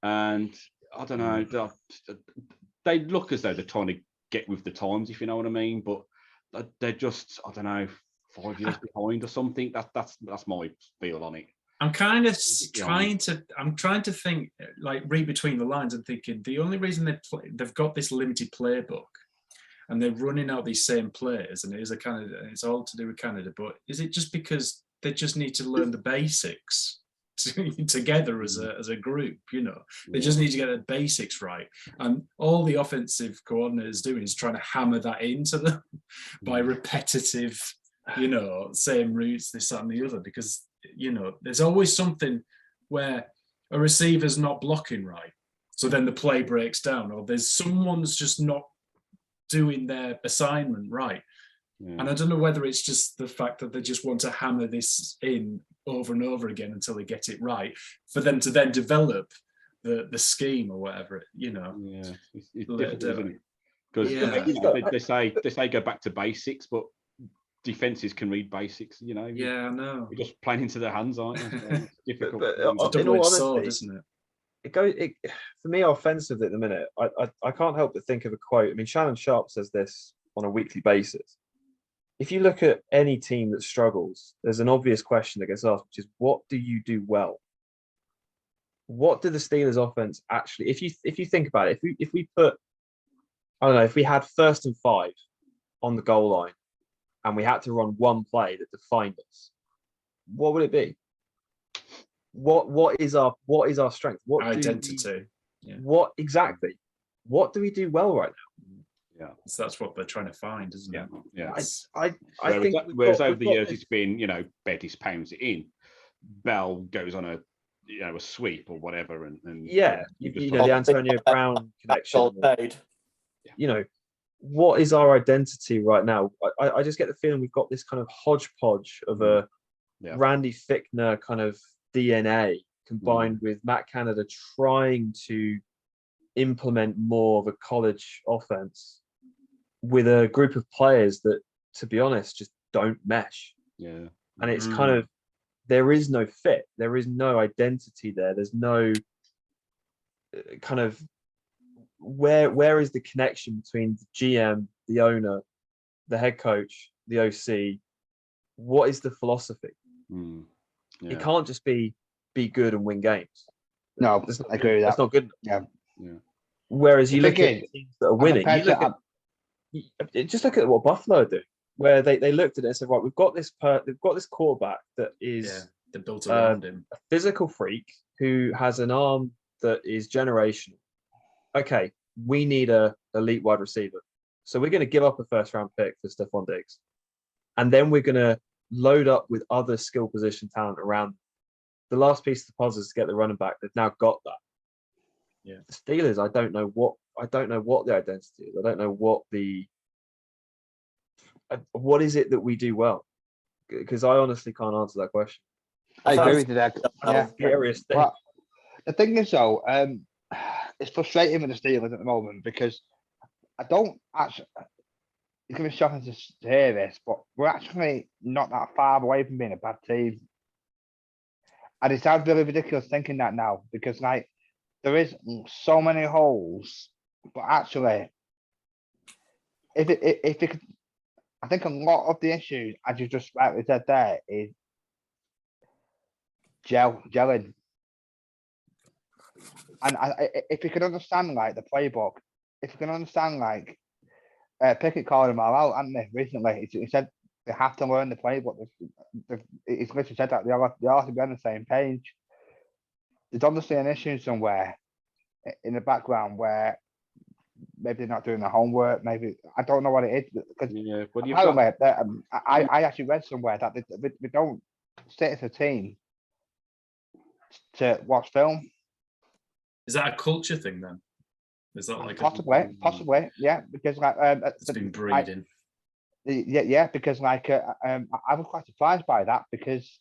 and I don't know. They look as though they're trying to get with the times, if you know what I mean. But they're just, I don't know, 5 years behind or something. That's my feel on it. I'm kind of trying to think, read between the lines and thinking the only reason they've got this limited playbook and they're running out these same players, and it's all to do with Canada. But is it just because they just need to learn the basics together as a group? They just need to get the basics right, and all the offensive coordinators doing is trying to hammer that into them by repetitive same routes, this, that and the other, because there's always something where a receiver's not blocking right, so then the play breaks down, or there's someone's just not doing their assignment right. And I don't know whether it's just the fact that they just want to hammer this in over and over again until they get it right, for them to then develop the scheme or whatever. It's difficult, isn't it? Because they say go back to basics, but defenses can read basics. I know. You're just playing into their hands, aren't you? It's difficult. But in all honesty, sword, isn't it? For me, offensively at the minute, I can't help but think of a quote. I mean, Shannon Sharp says this on a weekly basis. If you look at any team that struggles, there's an obvious question that gets asked, which is, what do you do well? What do the Steelers offense actually, if you think about it, if we put, I don't know, if we had 1st and 5 on the goal line and we had to run one play that defined us, what would it be? What is our strength? What identity? What exactly? What do we do well right now? Yeah, so that's what they're trying to find, isn't it? Yeah. I think whereas over the years it's been, Bettis pounds it in, Bell goes on a sweep or whatever, and the Antonio Brown connection. What is our identity right now? I just get the feeling we've got this kind of hodgepodge of a Randy Fichtner kind of DNA combined with Matt Canada trying to implement more of a college offense with a group of players that, to be honest, just don't mesh. Yeah. And it's kind of, there is no fit. There is no identity there. There's no kind of where is the connection between the GM, the owner, the head coach, the OC? What is the philosophy? It can't just be good and win games. No, I agree with that. That's not good. Yeah. Whereas you look at teams that are winning, just look at what Buffalo do, where they looked at it and said, right, we've got this quarterback that is they built around him, a physical freak who has an arm that is generational. Okay, we need a elite wide receiver, so we're going to give up a first round pick for Stephon Diggs, and then we're going to load up with other skill position talent around them. The last piece of the puzzle is to get the running back. They've now got that. Yeah. The Steelers, I don't know what the identity is. I don't know what is it that we do well, because I honestly can't answer that question. I agree with you there. Yeah. Scariest thing. Well, the thing is though, it's frustrating with the Steelers at the moment because I don't actually. It's going to be shocking to hear this, but we're actually not that far away from being a bad team. And it sounds really ridiculous thinking that now because, like, there is so many holes, but actually, if it could, I think a lot of the issues, as you just rightly said there, is gelling. And if you could understand, like, the playbook, if you can understand, like, Pickett called him all out, hadn't they, recently? He said they have to learn the playbook. He's literally said that they all have to be on the same page. There's obviously an issue somewhere in the background where maybe they're not doing the homework. Maybe I don't know what it is. Because I actually read somewhere that they don't sit as a team to watch film. Is that a culture thing then? Is that like possibly, yeah? Because like it's been breeding. Because like I was quite surprised by that because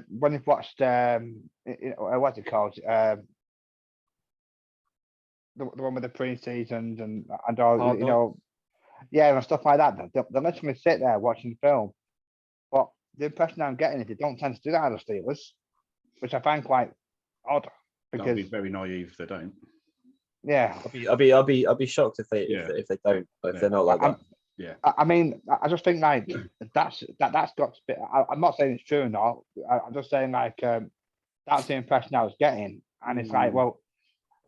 when you've watched what's it called, the one with the pre-seasons and all, and stuff like that. They literally sit there watching the film, but the impression I'm getting is they don't tend to do that out of Steelers, which I find quite odd. Because that'd be very naive if they don't. Yeah, I'll be shocked if they don't, if they're not like that. Yeah, I mean, I just think like that's got to be. I'm not saying it's true or not. I'm just saying like that's the impression I was getting, and it's like, well,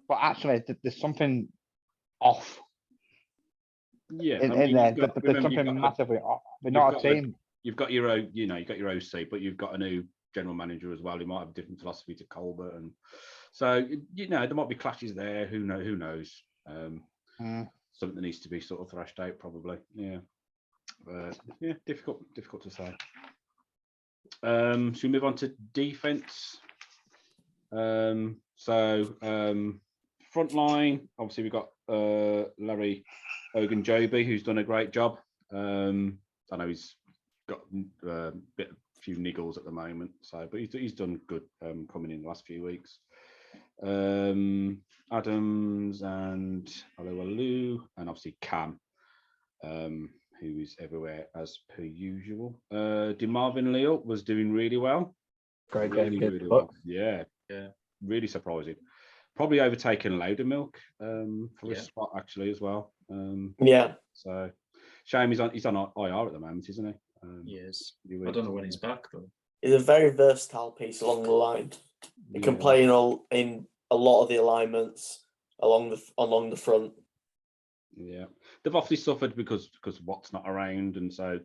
but actually there's something off. Yeah, in there. There's something massively off. We're not a team. You've got your own, you've got your OC, but you've got a new general manager as well. He might have a different philosophy to Colbert, and so there might be clashes there. Who knows? Something that needs to be sort of thrashed out, probably. Yeah, difficult to say. Should we move on to defense? Front line, obviously we've got Larry Ogunjobi, who's done a great job. I know he's got a few niggles at the moment, but he's done good coming in the last few weeks. Adams and Alu, and obviously Cam, who is everywhere as per usual. DeMarvin Leal was doing really well. Great game, really well. Yeah, really surprising. Probably overtaken Loudermilk for his spot actually as well. So shame he's on IR at the moment, isn't he? Yes. I don't know when he's back though. He's a very versatile piece along the line. He can play in a lot of the alignments along the front. Yeah, they've obviously suffered because Watt's not around, and so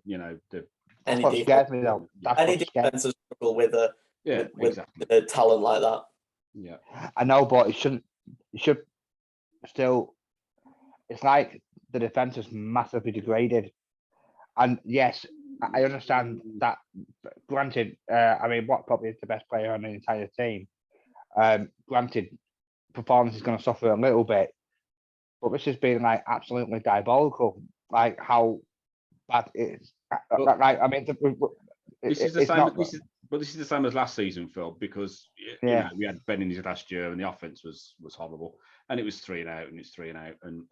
Any defense has struggled with a talent like that. Yeah, I know, but it should still. It's like the defense is massively degraded, and yes, I understand that. Granted, I mean, Watt probably is the best player on the entire team. Granted, performance is going to suffer a little bit, but this has been like absolutely diabolical. Like how bad it is. I mean, this is the same. This is the same as last season, Phil, because we had Bennings last year and the offense was horrible, and it was 3 and out, and it's 3 and out, and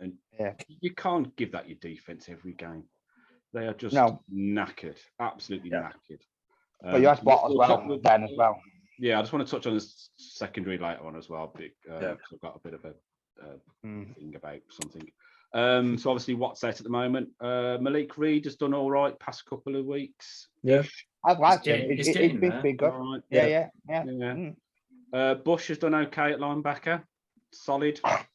you can't give that your defense every game. They are just knackered, absolutely knackered. But you asked what as well, Ben as well. Yeah, I just want to touch on this secondary later on as well, because I've got a bit of a thing about something. So obviously, what's out at the moment? Malik Reed has done all right past couple of weeks. Yeah, I've liked it. It's been good. Right. Yeah. Bush has done okay at linebacker. Solid. I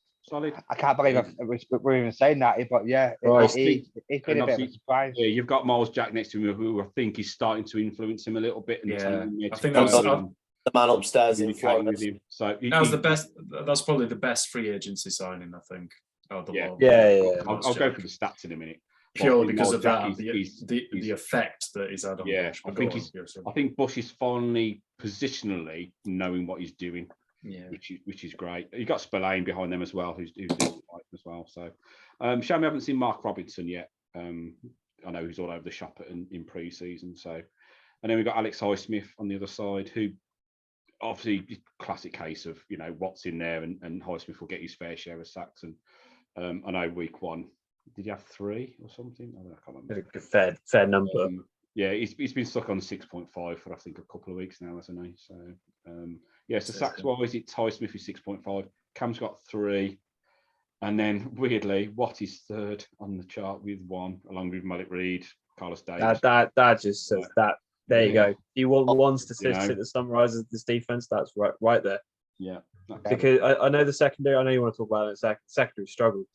can't believe we're even saying that, but yeah, it's been a bit of a surprise. Yeah, you've got Miles Jack next to him, who I think is starting to influence him a little bit. And I think that's the man upstairs in Florida. With him. So that was the best. That's probably the best free agency signing, I think. I'll go for the stats in a minute. Purely because of that, the effect that he's had on Bush. I think Bush is finally positionally knowing what he's doing. Yeah, which is great. You got Spillane behind them as well, who's doing as well. So, shame we haven't seen Mark Robinson yet. I know he's all over the shop in pre-season. So, and then we've got Alex Highsmith on the other side, who obviously classic case of what's in there, and Highsmith will get his fair share of sacks. And I know week 1, did you have 3 or something? I can't remember. A fair number. Yeah, he's been stuck on 6.5 for I think a couple of weeks now, hasn't he? So. So sacks wise, it's Highsmith who's 6.5. Cam's got 3, and then weirdly, Watt is 3rd on the chart with 1, along with Malik Reed, Carlos Davis. That just says that. There you go. You want one statistic that summarizes this defense? That's right there. Yeah. Because I know the secondary. I know you want to talk about it. Secondary struggled,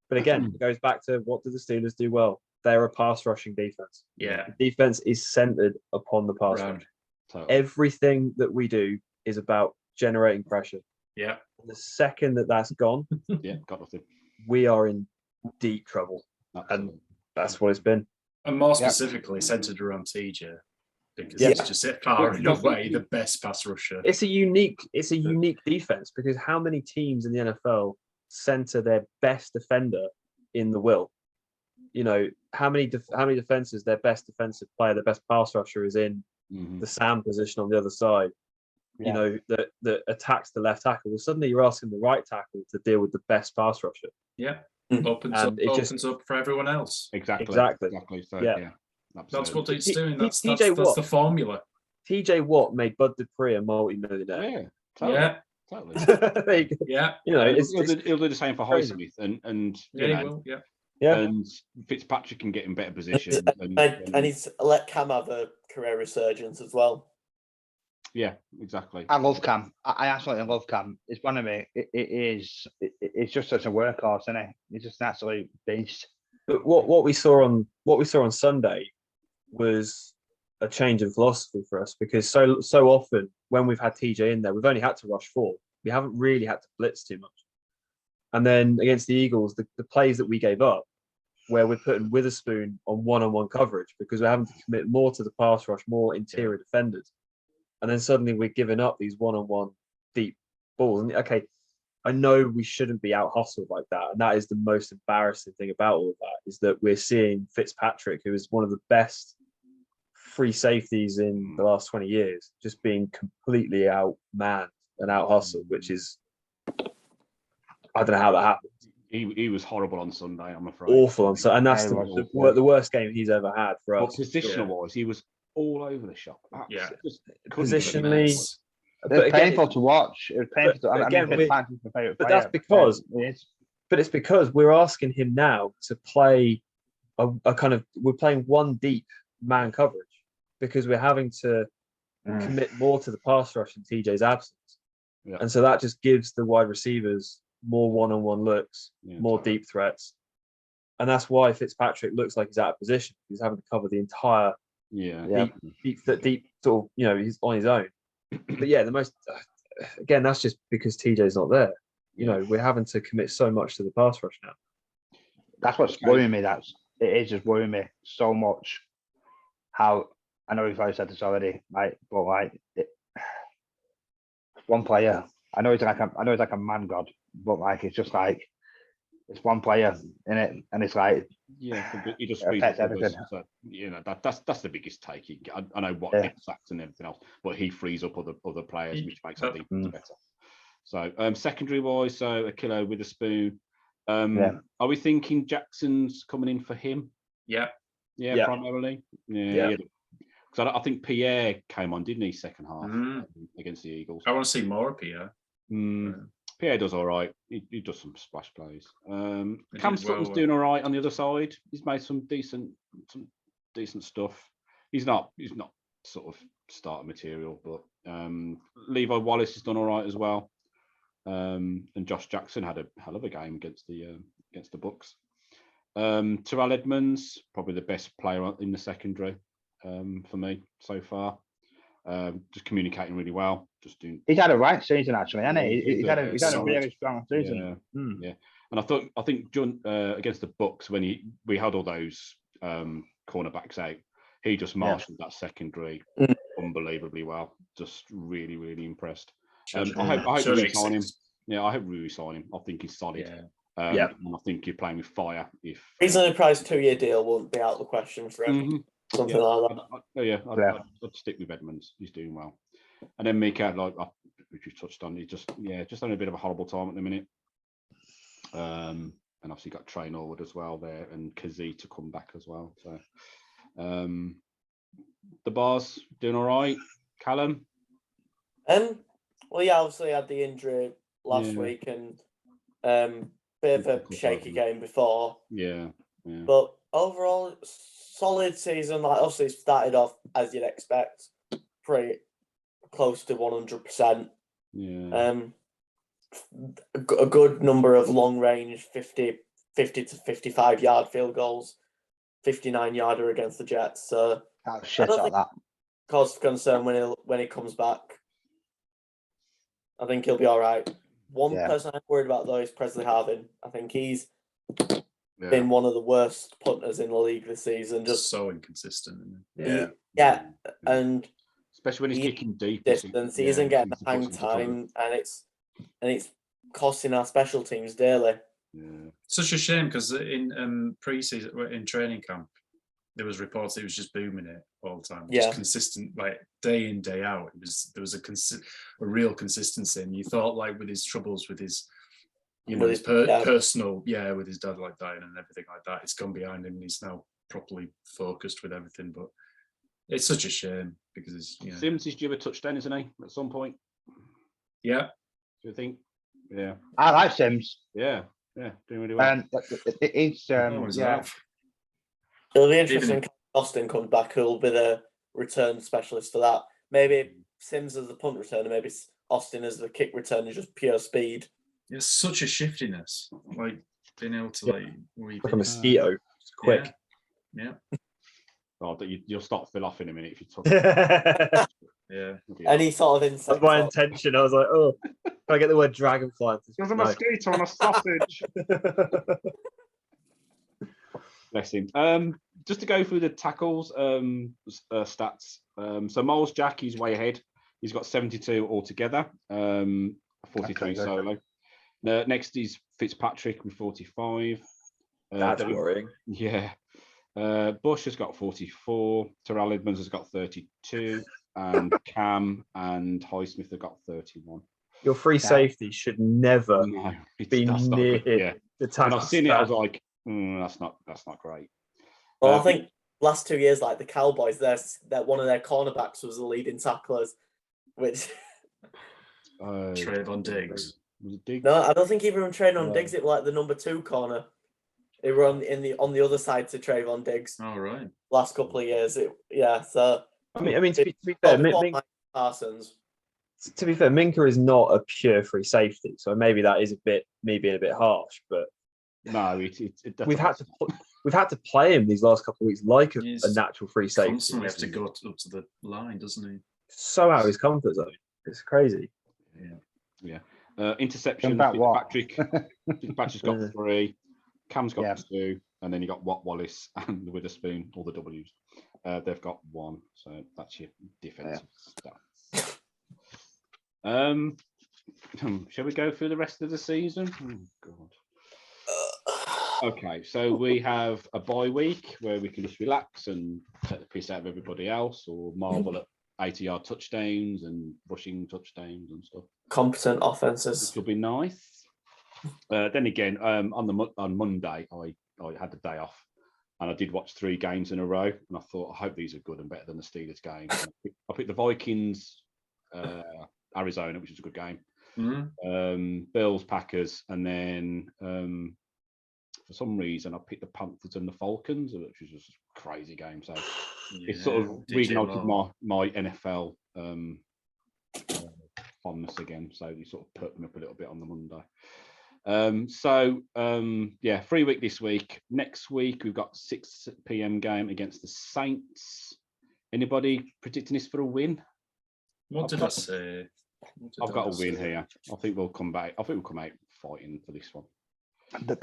but again, it goes back to what do the Steelers do well? They're a pass rushing defense. Yeah. The defense is centered upon the pass rush. Totally. Everything that we do is about generating pressure. Yeah. And the second that's gone, got nothing. We are in deep trouble. Absolutely. And that's what it's been. And more specifically, centered around TJ, because it's just far and away the best pass rusher. It's a unique defense, because how many teams in the NFL center their best defender in the will? How many defenses their best defensive player, their best pass rusher is in the Sam position on the other side. That attacks the left tackle. Well, suddenly you're asking the right tackle to deal with the best pass rusher. Yeah, opens up for everyone else. Exactly. So, that's what it's doing. That's the formula. TJ Watt made Bud Dupree a multi-millionaire. Totally. There you go. Yeah, he'll do the same for Highsmith, and he will. And Fitzpatrick can get in better position. And he's let Cam have a career resurgence as well. Yeah, exactly. I love Cam. I absolutely love Cam. It's one of me. It's just such a workhorse, isn't it? He's just an absolute beast. But what we saw on Sunday was a change in philosophy for us, because so often when we've had TJ in there, we've only had to rush 4. We haven't really had to blitz too much. And then against the Eagles, the plays that we gave up, where we're putting Witherspoon on one-on-one coverage because we're having to commit more to the pass rush, more interior defenders. And then suddenly we're giving up these one-on-one deep balls. And okay, I know we shouldn't be out hustled like that. And that is the most embarrassing thing about all of that, is that we're seeing Fitzpatrick, who is one of the best free safeties in the last 20 years, just being completely outmanned and out hustled, which is, I don't know how that happened. He was horrible on Sunday, I'm afraid. Awful on Sunday. And that's the worst game he's ever had for us. Positional-wise, he was all over the shop. Positionally, it's painful to watch. It was painful. But it's because we're asking him now to play we're playing one deep man coverage, because we're having to commit more to the pass rush in TJ's absence, and so that just gives the wide receivers more one-on-one looks, more deep threats, and that's why Fitzpatrick looks like he's out of position. He's having to cover the entire deep sort of, he's on his own. But the most again, that's just because TJ's not there. We're having to commit so much to the pass rush now. That's what's worrying me. It is just worrying me so much. How I know we've already said this already, right? But one player. I know he's like a man god, but it's just it's one player in it, and it's he just frees up others. So, that's the biggest take. I know what sacks and everything else, but he frees up other players, which makes our defense better. So secondary wise, so Akilo Witherspoon. Are we thinking Jackson's coming in for him? Yeah, primarily. Yeah. Because I think Pierre came on, didn't he, second half against the Eagles? I want to see more of Pierre. Pierre does all right. He does some splash plays. Cam Sutton's doing all right on the other side. He's made some decent stuff. He's not sort of starter material, but Levi Wallace has done all right as well. And Josh Jackson had a hell of a game against the Bucks. Terrell Edmonds, probably the best player in the secondary for me so far. Just communicating really well. He's had a right season actually, hasn't he? He's had a really strong season. Yeah. And I think John against the Bucks when we had all those cornerbacks out, he just marshaled that secondary unbelievably well. Just really, really impressed. I hope we sign him. Yeah, I hope we sign him. I think he's solid. And I think you're playing with fire. If reasonably priced 2-year deal won't be out of the question for him. Something like that. I'd stick with Edmonds. He's doing well. And then Mika, which you touched on, he's just having a bit of a horrible time at the minute. And obviously got Trey Norwood as well there, and Kazee to come back as well. So the bars doing all right. Callum. Well, yeah, obviously had the injury last week and bit of a shaky game before. Yeah. But overall, solid season. Like obviously started off as you'd expect, pretty close to 100%. Yeah. A good number of long range 50 to 55 yard field goals, 59 yarder against the Jets. So shit like that. Cause for concern when he comes back. I think he'll be all right. One person I'm worried about though is Presley Harvin. I think he's been one of the worst punters in the league this season. Just so inconsistent. And especially when he's kicking deep distance, he isn't getting the hang time, and it's costing our special teams dearly. Yeah. Such a shame because in pre-season, in training camp, there was reports he was just booming it all the time. Just consistent, like day in, day out. There was a real consistency, and you thought like with his troubles with his, his personal, with his dad like dying and everything like that, it's gone behind him, and he's now properly focused with everything. But it's such a shame because Sims is due a touchdown, isn't he, at some point? Yeah. Do you think? Yeah. I like Sims. Yeah, doing really well. It's It'll be interesting if Austin comes back, who'll be the return specialist for that. Maybe Sims as the punt returner, maybe Austin as the kick returner, just pure speed. It's such a shiftiness, like being able to like a mosquito, it's quick. Yeah. Oh, you'll start Phil off in a minute if you talk. Yeah. Any sort of insect. That's my intention. I was like, oh, can I get the word dragonfly? There's a mosquito on a sausage. Bless him. Just to go through the tackles stats. So Miles Jack, he's way ahead. He's got 72 altogether. 43 solo. Next is Fitzpatrick with 45. That's worrying. Yeah. Bush has got 44. Terrell Edmonds has got 32. And Cam and Highsmith have got 31. Your free safety should never be near the tackle. And I've seen it, I was like, that's not great. Well, I think last 2 years, like the Cowboys, that one of their cornerbacks was the leading tacklers, which Trayvon Diggs. Was it Diggs? No, I don't think even Trayvon Diggs. It was like the number 2 corner. They were on the other side to Trayvon Diggs. Oh right. Last couple of years, So I mean, to be fair, Parsons. To be fair, Minka is not a pure free safety, so maybe that is me being a bit harsh. But no, we've had to play him these last couple of weeks like a natural free safety. Constantly have to go up to the line, doesn't he? So out of his comfort zone. It's crazy. Yeah. Interception. Fitzpatrick's got 3. Cam's got 2, and then you got Wallace and Witherspoon, all the W's. They've got 1, so that's your defensive stuff. Shall we go through the rest of the season? Oh God. Okay, so we have a bye week where we can just relax and take the piss out of everybody else, or marvel at 80-yard touchdowns and rushing touchdowns and stuff. Competent offenses. Which will be nice. Then again, on Monday, I had the day off, and I did watch 3 games in a row, and I thought, I hope these are good and better than the Steelers game. I picked the Vikings, Arizona, which was a good game. Bills, Packers, and then for some reason I picked the Panthers and the Falcons, which was just a crazy game. So it's sort of reignited my NFL fondness again. So you sort of perked me up a little bit on the Monday. 3 week this week. Next week we've got 6 p.m. game against the Saints. Anybody predicting this for a win? What did I say? I've got a win here. I think we'll come back. I think we'll come out fighting for this one.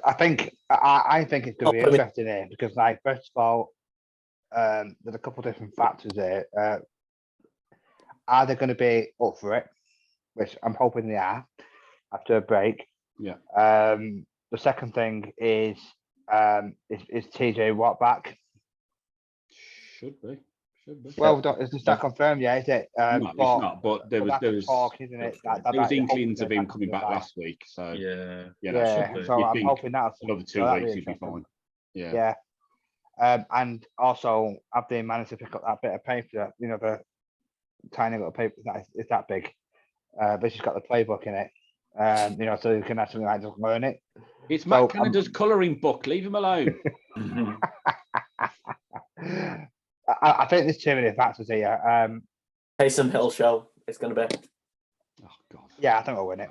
I think it's going to be interesting here because, like, first of all, there's a couple of different factors here. Are they going to be up for it? Which I'm hoping they are after a break. Yeah. The second thing is TJ Watt back? Should be. Well, it's not confirmed yet, is it? No, it's not. But there was talk, isn't it? There was inklings of him coming back last week. So so I'm hoping that's another 2 weeks he'll be fine. Yeah. And also, have they managed to pick up that bit of paper? You know, the tiny little paper that is that big. But she's got the playbook in it. You know, so you can actually like just learn it. It's Matt Canada's colouring book. Leave him alone. I think there's too many factors here. Taysom Hill show. It's going to be. Oh God. Yeah, I think we'll win it.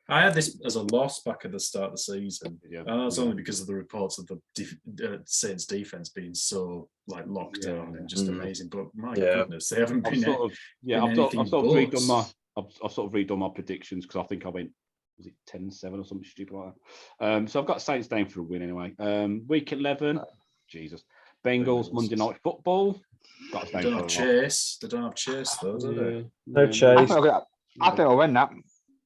I had this as a loss back at the start of the season. And that's only because of the reports of the Saints defense being so like locked down and just amazing. But my goodness, they haven't been. I've sort of redone my predictions because I think I went, was it 10-7 or something stupid like that. So I've got Saints down for a win anyway. Week 11, Jesus. Bengals Monday Night Football. They don't have Chase. They don't have Chase though, do they? No Chase. I think I'll win that.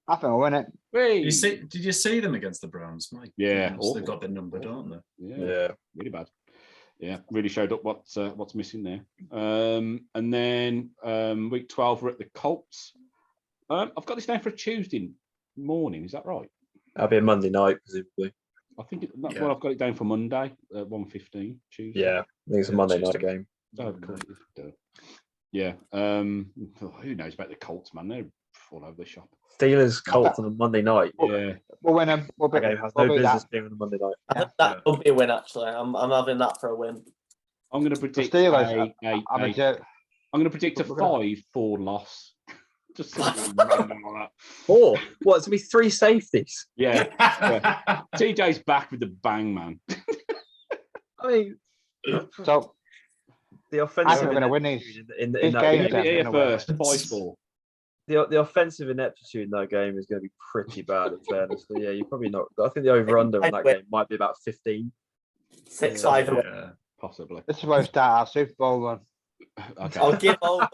I think I'll win it. Did you see them against the Browns? Goodness, they've got their number, don't they? Yeah, really bad. Yeah, really showed up what's missing there. And then week 12 we're at the Colts. I've got this down for a Tuesday morning. Is that right? That'll be a Monday night, presumably. I think well, I've got it down for Monday, 1:15 Tuesday. Yeah, I think it's a Monday night game. Oh, cool. Yeah. Who knows about the Colts, man? They're all over the shop. Steelers Colts on a Monday night. Yeah. We'll win them. That game has no business being on a Monday night. I think that would be a win. Actually, I'm having that for a win. I'm going to predict. I'm going to predict a 5-4 loss. Just something random like that. 4? What? It's going to be 3 safeties. Yeah. TJ's back with the bang, man. I mean, so the offensive. I'm going to win these. In that game. First 5-4. The offensive ineptitude in that game is going to be pretty bad, in fairness. But yeah, you're probably not. I think the over/under in that game might be about 15. 6-5. Possibly. This is where we start our Super Bowl run. Okay. I'll give over.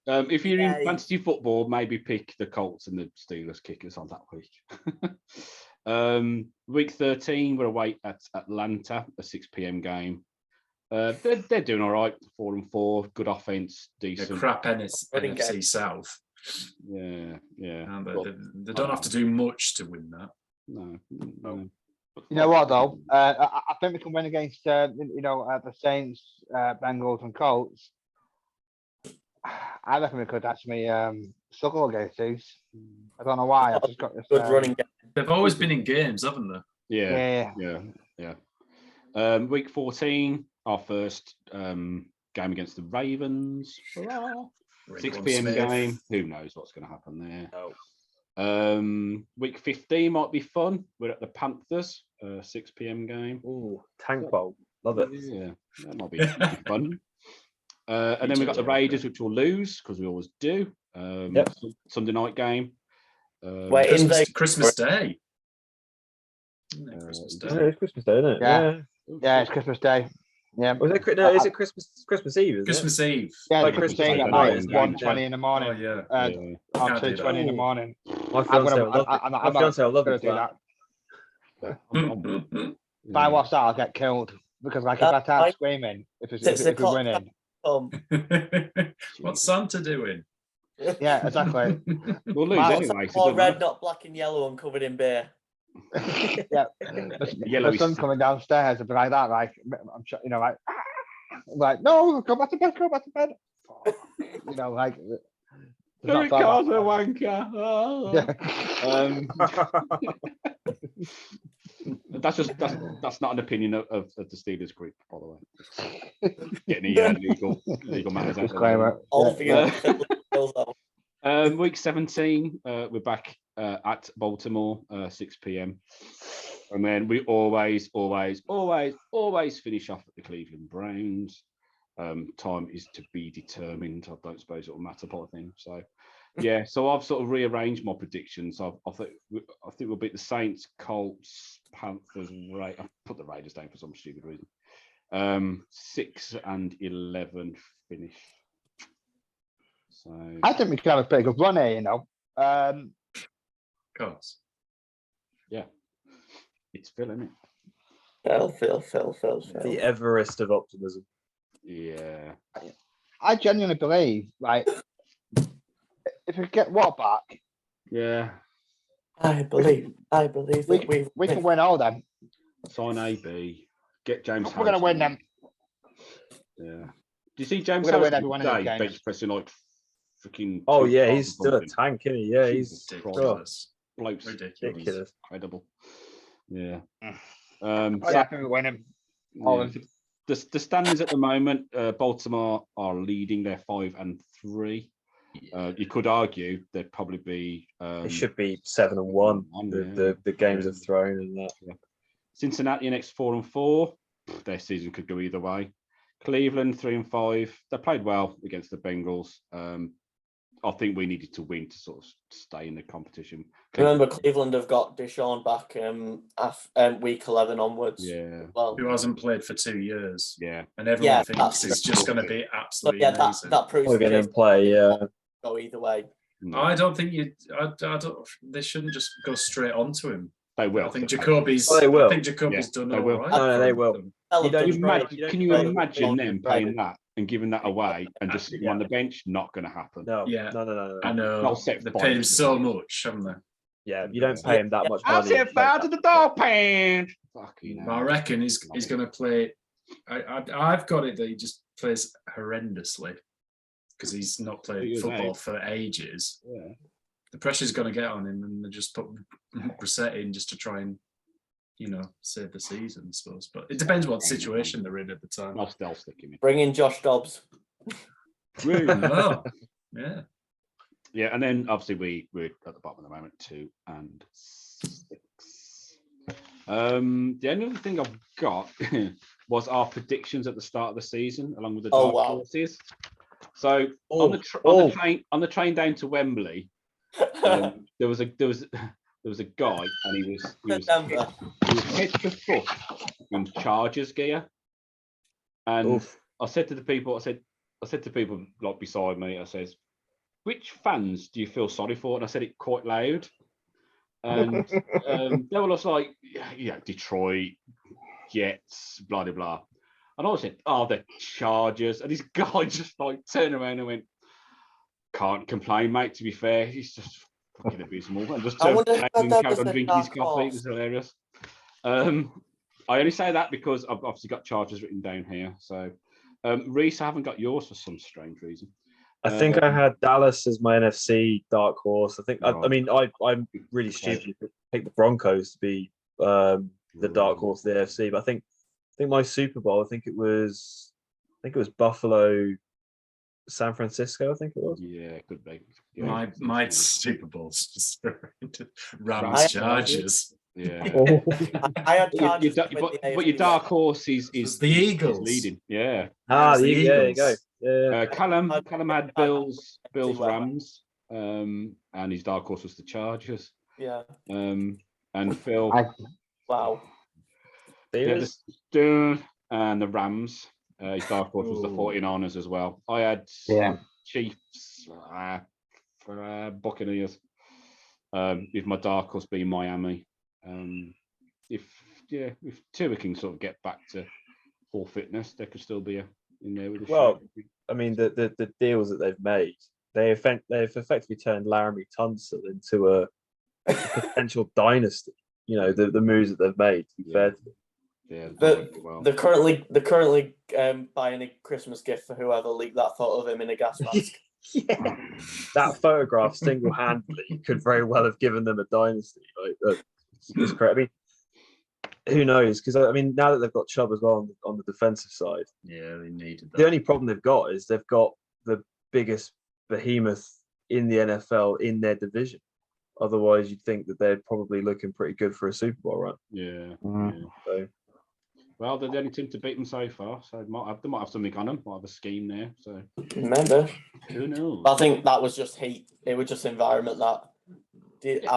If you're in fantasy football, maybe pick the Colts and the Steelers kickers on that week. Week 13, we're away at Atlanta, a 6 p.m. game. They're doing all right, 4-4, good offense, decent. The crap NFC South. Yeah. And they don't have to do much to win that. No. You know what though? I think we can win against the Saints, Bengals, and Colts. I reckon we could actually struggle against these. I don't know why. I've just got this good running game. They've always been in games, haven't they? Yeah. Week 14, our first game against the Ravens. 6 p.m. game. Who knows what's going to happen there? Week 15 might be fun. We're at the Panthers, 6 p.m. game. Ooh, Tank Bowl. Love it. Yeah, that might be fun. And then we've got the Raiders, which we'll lose because we always do. Sunday night game. Christmas Day. It's Christmas Day, isn't it? Yeah, it's Christmas Day. Yeah. Is it Christmas Eve? Isn't Christmas it? Eve. Yeah, like Christmas Eve at night. It's 1:20 in the morning. Oh yeah. 2:20 in the morning. My fiance will love it. If I watch that, I'll get killed because if I start screaming, if we're winning. What's Santa doing? Yeah, exactly. We'll lose anyway. All red, not black and yellow, and covered in beer. Yeah, Yellowy the sun stuff. coming downstairs and be like that, like I'm you know, like no, go back to bed, go back to bed. You know, like Ricardo wanker. Oh. That's not an opinion of the Steelers group, by the way. Get any legal matters out of the way. Week 17, we're back at Baltimore, 6 p.m. And then we always finish off at the Cleveland Browns. Time is to be determined. I don't suppose it'll matter, part of thing. So, yeah. So I've sort of rearranged my predictions. I think we'll beat the Saints, Colts, Panthers, I put the Raiders down for some stupid reason. 6 and 11 finish. So I think we could have a pretty good run here, you know. Of course. Yeah. It's Phil, isn't it? Phil. The Everest of optimism. Yeah. I genuinely believe, like, if we get Watt back, yeah, I believe that we can win all them. Sign AB. Get James. We're going to win them. Yeah. Do you see James We're gonna win Harrison every one of these today, games. bench pressing like freaking? Oh 2 yeah, cars he's or still a something? tank, isn't he? Yeah, Jesus he's Christ. Ridiculous. Bloke's ridiculous. incredible. Yeah. Yeah, So, I think we win them. All of them. the standings at the moment, Baltimore are leading. They're 5 and 3. You could argue they'd probably be. It should be 7 and 1. The games have thrown and that. Yeah. Cincinnati next 4 and 4. Their season could go either way. Cleveland 3 and 5. They played well against the Bengals. I think we needed to win to sort of stay in the competition. Remember, Cleveland have got Deshaun back week 11 onwards. Yeah. Well, Who hasn't played for 2 years. Yeah. And everyone Yeah, thinks it's just going to be absolutely yeah, amazing. that proves We're going to play. Yeah. Go either way. No, I don't think they shouldn't just go straight onto him. they will. I think Jacoby's. Oh, they will. I think Jacoby's Yeah, done they all will. right. No, they for will. them. Can you imagine them paying that? that and giving that away and just sitting on the bench? Not going to happen. No. Yeah. No. I know. Not set They by paid him the so game. much, haven't they? Yeah, you don't pay him that much I money. set fire to the dog pan. Fucking But I hell. reckon he's going to play. I've got it that he just plays horrendously because he's not played football for ages. Yeah. The pressure's going to get on him, and they just put Brissett in just to try and, save the season, I suppose. But it depends what situation they're in at the time. I'll still stick him in. Bring in Josh Dobbs. Oh, yeah. Yeah, and then obviously we're at the bottom at the moment, 2 and 6. The only other thing I've got was our predictions at the start of the season, along with the dark horses. So on the train down to Wembley, there was a guy, and he was head to foot in Chargers gear, and I said to people like beside me, I says, which fans do you feel sorry for? And I said it quite loud. And they were just like, Detroit, Jets, blah, blah, blah. And I said, the Chargers. And this guy just like turned around and went, can't complain, mate, to be fair. He's just fucking abysmal. And just turned around and carried on drinking his coffee. It was hilarious. I only say that because I've obviously got Chargers written down here. So, Rhys, I haven't got yours for some strange reason. I think I had Dallas as my NFC dark horse. I think. Right. I'm really stupid to pick the Broncos to be the dark horse of the AFC. But I think my Super Bowl. I think it was Buffalo, San Francisco. I think it was. Yeah, it could be. Yeah. My Super Bowl's just Rams Chargers. Yeah. I had Chargers but your dark horse is the Eagles leading. Yeah. The Eagles. There you go. Yeah. Callum had Bills, Rams, and his dark horse was the Chargers. Yeah. And Phil. Wow. And the Rams. His dark horse was the 49ers as well. I had Chiefs, Buccaneers. With my dark horse being Miami. If Tua can sort of get back to full fitness, there could still be in there with the Well, I mean, the deals that they've made, they've effectively turned Laramie Tunsil into a potential dynasty. the moves that they've made. To be fair to them. Yeah, they're currently buying a Christmas gift for whoever leaked that photo of him in a gas mask. Yeah, that photograph single-handedly could very well have given them a dynasty. It's correct. I mean, who knows? Because I mean, now that they've got Chubb as well on the defensive side, yeah, they needed that. The only problem they've got is they've got the biggest behemoth in the NFL in their division. Otherwise, you'd think that they're probably looking pretty good for a Super Bowl run. Yeah. So. Well, they're the only team to beat them so far, so they might have something on them. Might have a scheme there. So maybe. Who knows? I think that was just heat. It was just environment how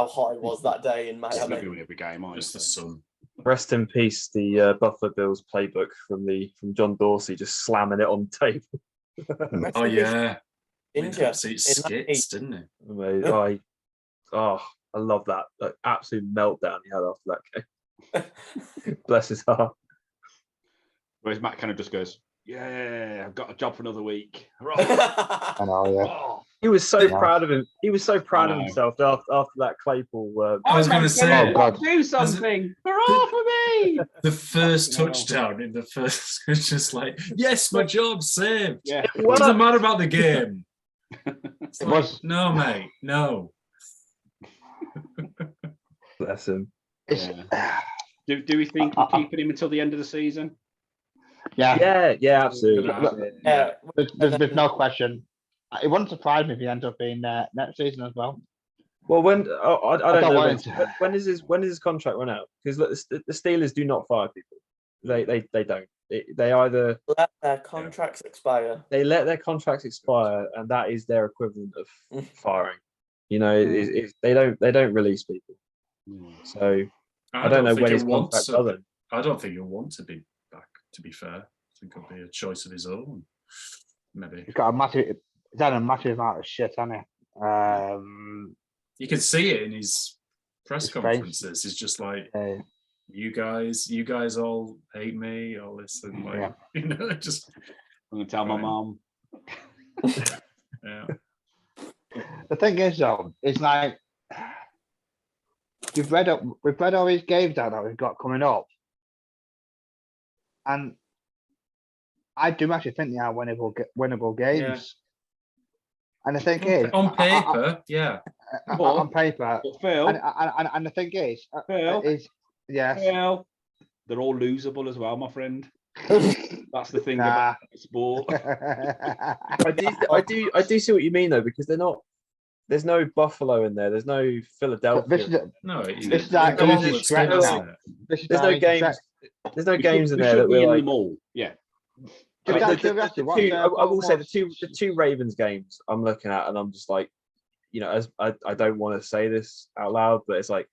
hot it was that day in Miami. It's not doing every game, Just the sun. Rest in peace, the Buffalo Bills playbook from John Dorsey, just slamming it on the table. Oh yeah, Injured. Absolute skits, didn't it? Mate, I love that. Absolute meltdown he had after that game. Bless his heart. Whereas Matt kind of just goes, "Yeah, I've got a job for another week." I know, yeah. He was so proud of him. He was so proud of himself after that Claypool. I was going to say, do something. Hurrah for me! The first touchdown in the first was just like, yes, my job's saved. Yeah. What doesn't matter about the game. It was no, mate, no. Bless him. Do we think we're keeping him until the end of the season? Yeah, absolutely. There's no question. It wouldn't surprise me if he ends up being next season as well. Well, I don't know. When does his contract run out? Because the Steelers do not fire people. They don't. They either let their contracts expire. They let their contracts expire, and that is their equivalent of firing. They don't release people. So I don't know when his contract's done. I don't think he'll want to be back. To be fair, I think it'll be a choice of his own. Maybe he's got he's had a massive amount of shit, hasn't he? You can see it in his press conferences. It's just like you guys all hate me, all this and like just I'm gonna tell my mom. Yeah. The thing is though, it's like we've read all these games that we've got coming up. And I do actually think they are winnable games. Yeah. And the thing is, on paper, on paper, Phil, and the thing is, Phil, Phil, they're all losable as well, my friend. That's the thing about sport. I do see what you mean though, because they're not. There's no Buffalo in there. There's no Philadelphia. There's no games. There's no games in there that we're like. Yeah. I will say the two Ravens games I'm looking at, and I'm just like, as I don't want to say this out loud, but it's like,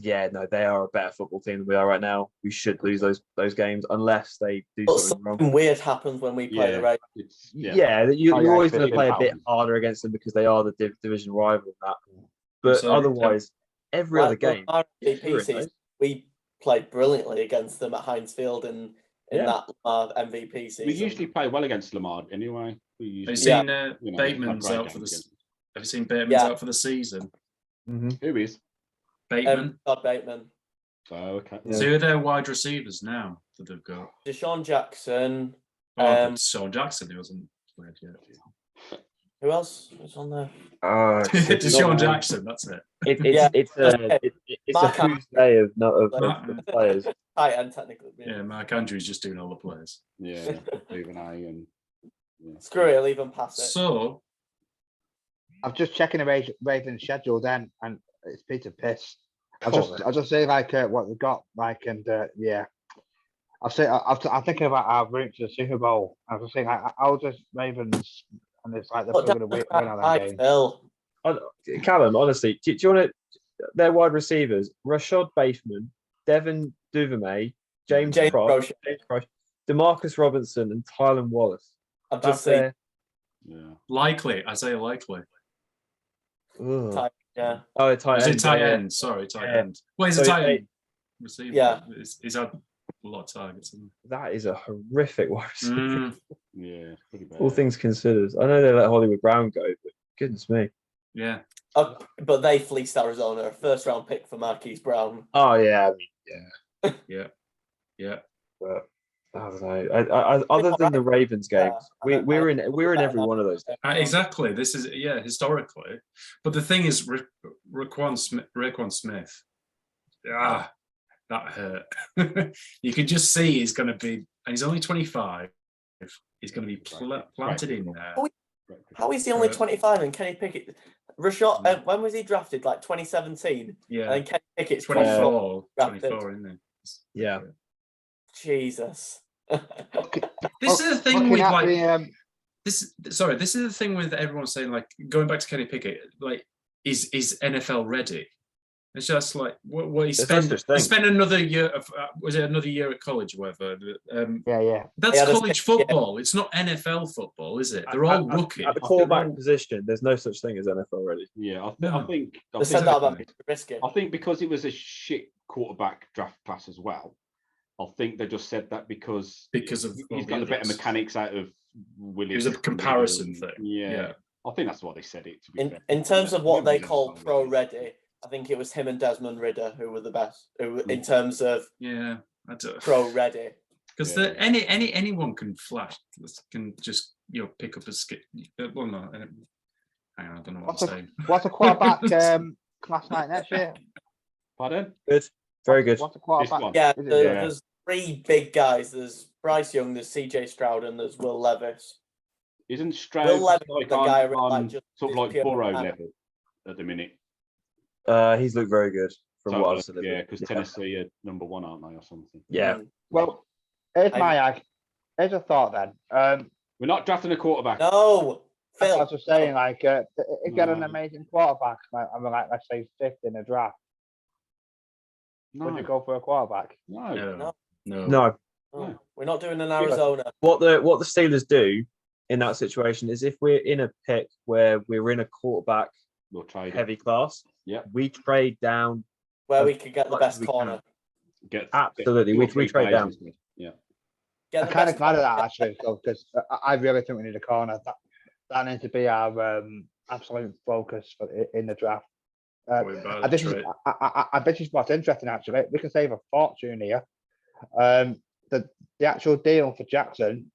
yeah, no, they are a better football team than we are right now. We should lose those games unless they do something wrong. Weird happens when we play the Ravens. You're always going to play a bit harder against them because they are the division rival and that. But otherwise, every other game, we played brilliantly against them at Heinz Field in that MVP season. We usually play well against Lamar anyway. Have you seen Bateman's out for the? Have you seen Bateman's out for the season? Mm-hmm. Who is? Bateman. Bateman. Oh, okay. So who are their wide receivers now that they've got? Deshaun Jackson. Deshaun Jackson, who hasn't played yet. Who else was on there? Deshaun Jackson, that's it. It's a Tuesday of players. Tight end, technically. Yeah, Mark Andrews just doing all the players. Yeah, even and screw it, I'll even pass it. So I'm just checking the Ravens schedule then, and it's Peter Piss. I'll just say what they've got and I'm thinking about our route to the Super Bowl. I was just saying I'll just Ravens, and it's like they're still going to win out that game. Callum, honestly, do you want to? Their wide receivers: Rashad Bateman, Devin Duvernay, James Cross, Demarcus Robinson, and Tylan Wallace. I've just seen. Likely, Isaiah Likely. Yeah. Oh, tight end. Tight end. Sorry, tight end. Well, he's a tight end receiver. Yeah. He's had a lot of targets. That is a horrific wide receiver. Yeah, pretty bad. All things considered. I know they let Hollywood Brown go, but goodness me. Yeah. But they fleeced Arizona. A first-round pick for Marquise Brown. Oh yeah, I mean, Yeah. But I don't know. Other than the Ravens games, we're in every one of those. Exactly. This is historically. But the thing is, Raekwon Smith. That hurt. You can just see he's going to be, and he's only 25. He's going to be planted in there. How is he only 25 and Kenny Pickett? Rashad, when was he drafted? Like 2017. Yeah. And Kenny Pickett's 24, isn't it? Yeah. Jesus. This is the thing with like this. Sorry, this is the thing with everyone saying like going back to Kenny Pickett. Like, is NFL ready? It's just like what he spent. He spent another year of was it another year at college or whatever? Yeah. That's college football. It's not NFL football, is it? They're all rookie. At the quarterback position, there's no such thing as NFL ready. Yeah, I think because it was a shit quarterback draft class as well. I think they just said that because of he's got the better mechanics out of Willis. It was a comparison thing. Yeah. I think that's what they said it to be fair. In terms of what they call pro ready, I think it was him and Desmond Ridder who were the best in terms of pro ready. Because anyone can flash, can just pick up a skip. Well, no, hang on, I don't know what I'm saying. What's a quarterback class night next year? Pardon? Good, very good. What's a quarterback? Yeah, there's three big guys. There's Bryce Young, there's CJ Stroud, and there's Will Levis. Isn't Stroud Will Levis like the guy on sort of like Burrow level at the minute? He's looked very good from what I've seen. Yeah, because Tennessee are number one, aren't they, or something? Yeah. Well, here's a thought then. We're not drafting a quarterback. No, Phil. I was just saying, like, if you get an amazing quarterback, let's say fifth in a draft, would you go for a quarterback? No. We're not doing an Arizona. What the Steelers do in that situation is if we're in a pick where we're in a quarterback heavy class, we trade down where we could get the best corner. Absolutely, we trade down. Yeah. I'm kind of glad of that actually, because I really think we need a corner. That needs to be our absolute focus in the draft. This is what's interesting actually. We can save a fortune here. The actual deal for Jackson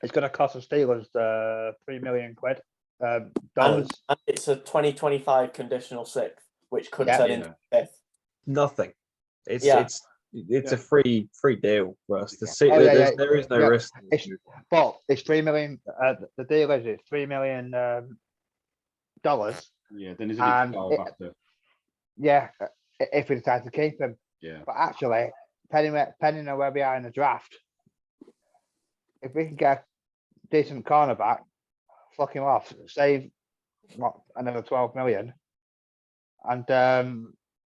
is going to cost the Steelers $3 million. And it's a 2025 conditional sixth, which could turn into fifth. Nothing. It's a free deal for us to see. There is no risk. But it's $3 million. The deal is it's $3 million. Yeah, then there's a big after. Yeah, if we decide to keep him. Yeah. But actually, depending on where we are in the draft, if we can get a decent cornerback, fuck him off, save another 12 million, and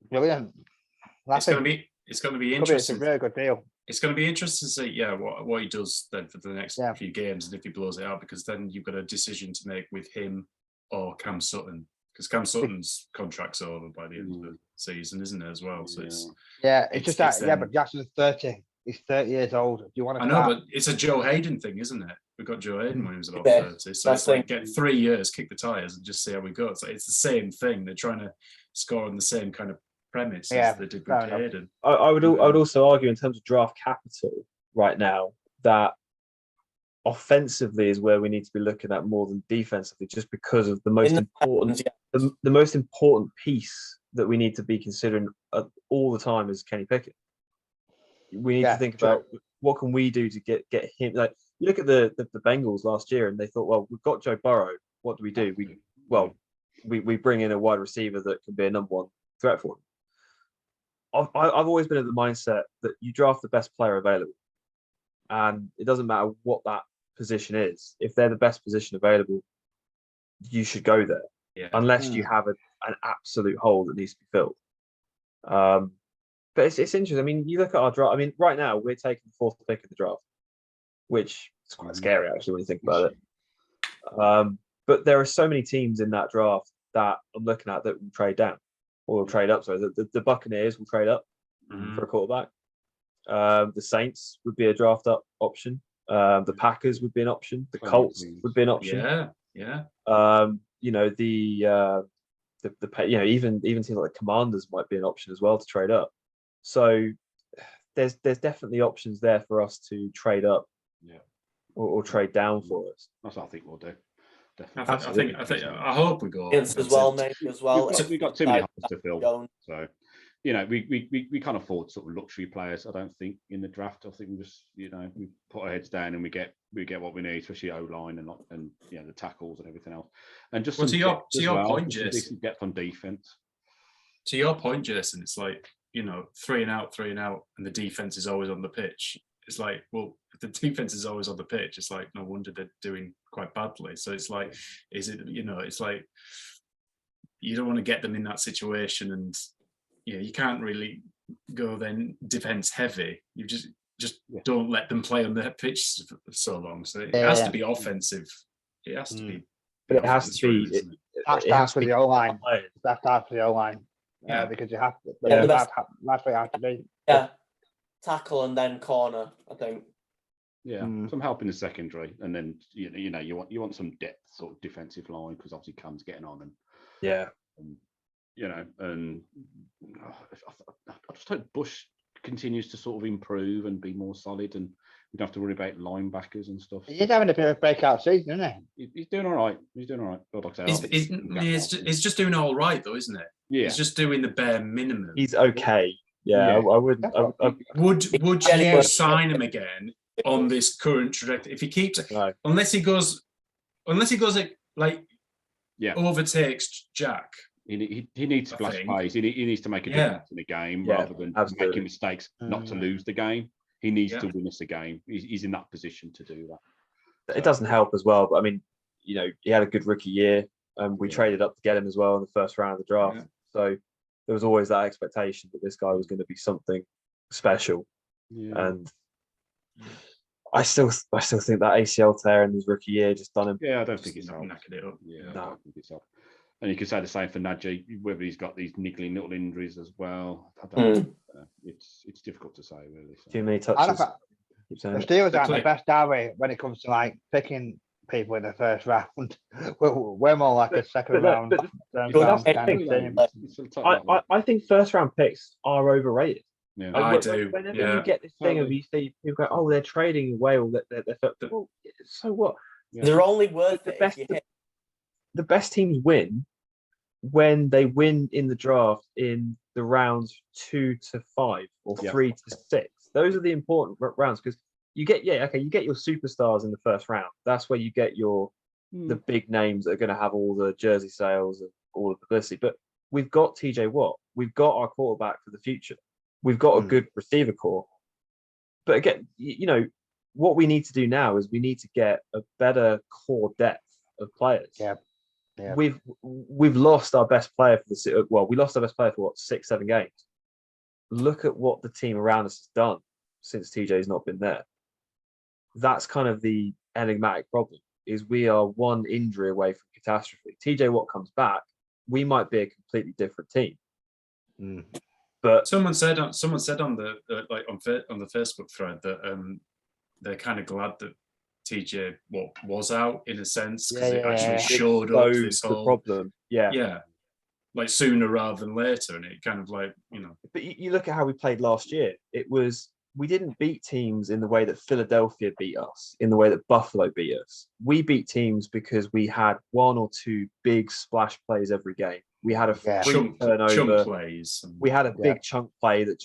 brilliant. It's going to be interesting. It's a really good deal. It's going to be interesting to see, what he does then for the next few games, and if he blows it out, because then you've got a decision to make with him or Cam Sutton, because Cam Sutton's contract's over by the end of the season, isn't it, as well? So it's just that. Yeah, but Jackson's 30. He's 30 years old. Do you want to? I know, but it's a Joe Hayden thing, isn't it? We got Joe Hayden when he was about 30. So it's like get 3 years, kick the tires, and just see how we go. It's the same thing. They're trying to score on the same kind of premise as they did with Hayden. I would also argue in terms of draft capital right now that offensively is where we need to be looking at more than defensively, just because of the most important piece that we need to be considering all the time is Kenny Pickett. We need to think about what can we do to get him. Like, you look at the Bengals last year, and they thought, well, we've got Joe Burrow. What do? We bring in a wide receiver that can be a number one threat for him. I've always been of the mindset that you draft the best player available, and it doesn't matter what that position is. If they're the best position available, you should go there, unless you have an absolute hole that needs to be filled. But it's interesting. I mean, you look at our draft. I mean, right now we're taking the fourth pick in the draft, which is quite scary actually when you think about it. But there are so many teams in that draft that I'm looking at that will trade down or will trade up. So the Buccaneers will trade up for a quarterback. The Saints would be a draft up option. The Packers would be an option. The Colts would be an option. Yeah. even teams like the Commanders might be an option as well to trade up. So there's definitely options there for us to trade up, or trade down for us. That's what I think we'll do. Definitely. I hope we go as well, maybe as well. We've got too many holes to fill. So, we can't afford sort of luxury players. I don't think in the draft. I think we just, we put our heads down and we get what we need, especially O-line and the tackles and everything else. And just to your point, Jason, decent depth on defense. To your point, Jason, it's like 3 and out, and the defense is always on the pitch. It's like, well, if the defense is always on the pitch, it's like no wonder they're doing quite badly. So it's like, it's like you don't want to get them in that situation, and you can't really go then defense heavy. You just don't let them play on their pitch for so long. So it has to be offensive. It has to be, but it has to be. That starts for the O line. That starts for the O line. Because you have to. That's what you have to do. Yeah. Tackle and then corner, I think. Yeah, some help in the secondary, and then you want some depth, sort of defensive line, because obviously Cam's getting on, and I just hope Bush continues to sort of improve and be more solid, and we don't have to worry about linebackers and stuff. He's having a bit of a breakout season, isn't he? He's doing all right. He's just doing all right, though, isn't it? Yeah, he's just doing the bare minimum. He's okay. Yeah. I wouldn't. Would you sign him again on this current trajectory if he keeps it? No. Unless he goes overtakes Jack. He needs splash plays. He needs to make a difference in the game rather than making mistakes not to lose the game. He needs to win us a game. He's in that position to do that. It doesn't help as well, but I mean, he had a good rookie year. We traded up to get him as well in the first round of the draft. Yeah. So there was always that expectation that this guy was going to be something special. Yeah. And I still think that ACL tear in his rookie year just done him. Yeah, I don't think it's knackered it up. Yeah, no. I don't think it's up. And you could say the same for Najee, whether he's got these niggling little injuries as well. I don't know. It's difficult to say, really. So. Too many touches. The Steelers aren't the best, are we, when it comes to like picking people in the first round? We're more like a second round. I think first round picks are overrated. Yeah. I do. Whenever you get this thing of you see people go, oh, they're trading away all that. Well, so what? Yeah. They're only worth it. The best teams win when they win in the draft in the rounds 2 to 5 or 3 to 6. Those are the important rounds, because you get your superstars in the first round. That's where you get the big names that are going to have all the jersey sales and all the publicity. But we've got TJ Watt. We've got our quarterback for the future. We've got a good receiver core. But again, what we need to do now is we need to get a better core depth of players. Yeah. We've lost our best player we lost our best player for 6-7 games. Look at what the team around us has done since TJ's not been there. That's kind of the enigmatic problem, is we are one injury away from catastrophe. TJ Watt comes back, we might be a completely different team. But someone said on the on the Facebook thread that they're kind of glad that TJ was out, in a sense, because it actually showed up this whole problem. Like sooner rather than later, and it kind of But you look at how we played last year. We didn't beat teams in the way that Philadelphia beat us, in the way that Buffalo beat us. We beat teams because we had 1 or 2 big splash plays every game. We had a free turnover. Chunk plays. We had a big chunk play that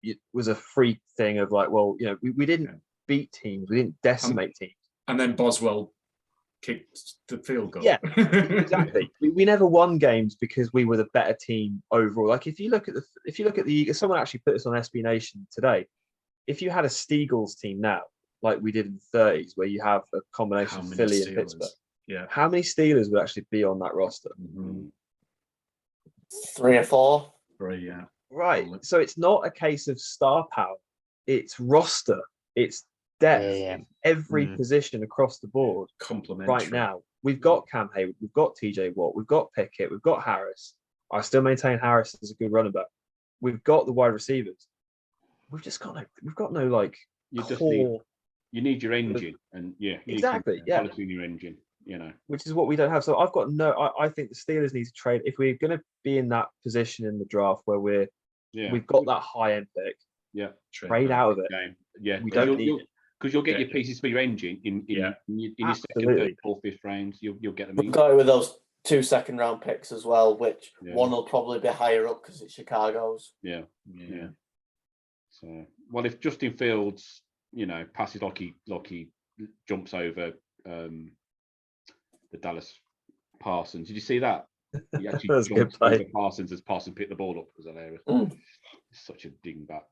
it was a freak thing of like, we didn't beat teams. We didn't decimate teams. And then Boswell kicked the field goal. Yeah, exactly. we never won games because we were the better team overall. Like if you look at the someone actually put this on SB Nation today. If you had a Steagles team now, like we did in the 30s, where you have a combination of Philly and Pittsburgh, how many Steelers would actually be on that roster? 3 or 4. 3, yeah. Right. So it's not a case of star power. It's roster. It's depth. Every position across the board. Complementary. Right now, we've got Cam Hayward, we've got TJ Watt, we've got Pickett, we've got Harris. I still maintain Harris is a good running back. We've got the wide receivers. We've got no you need your engine, and exactly. quality in your engine. which is what we don't have. So I've got I think the Steelers need to trade if we're going to be in that position in the draft where we've got that high end pick. Yeah, trade out of it. Yeah, we don't need it. Because you'll get your pieces for your engine in your second, third, fourth, fifth rounds. You'll get them. We've got it with those 2 second-round picks as well, which one will probably be higher up because it's Chicago's. Yeah. So, well, if Justin Fields, passes like he jumps over the Dallas Parsons. Did you see that? He actually jumped over Parsons as Parsons picked the ball up. It was hilarious. It's such a dingbat.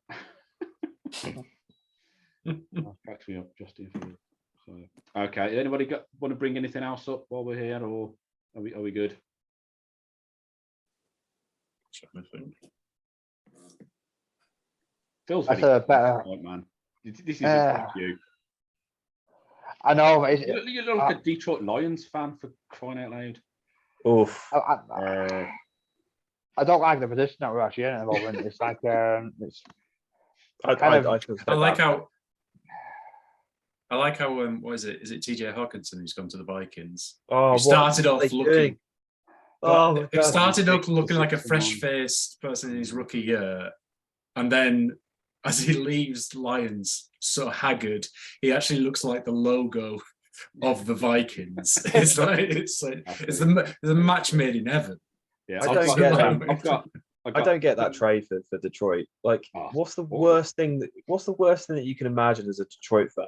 Cracks me up, Justin Fields. So, okay, anybody want to bring anything else up while we're here, or are we good? Phil's that's a better point, man. This is you. I know. You look like a Detroit Lions fan, for crying out loud. Oof. I don't like the position that we're actually in at the moment. It's like I like how what is it? Is it TJ Hawkinson who's gone to the Vikings? Oh, started off looking. It started off looking like a fresh-faced person in his rookie year, and then as he leaves Lions, so haggard, he actually looks like the logo of the Vikings. It's the match made in heaven. Yeah, I don't get that trade for Detroit. Like, what's the worst thing that you can imagine as a Detroit fan?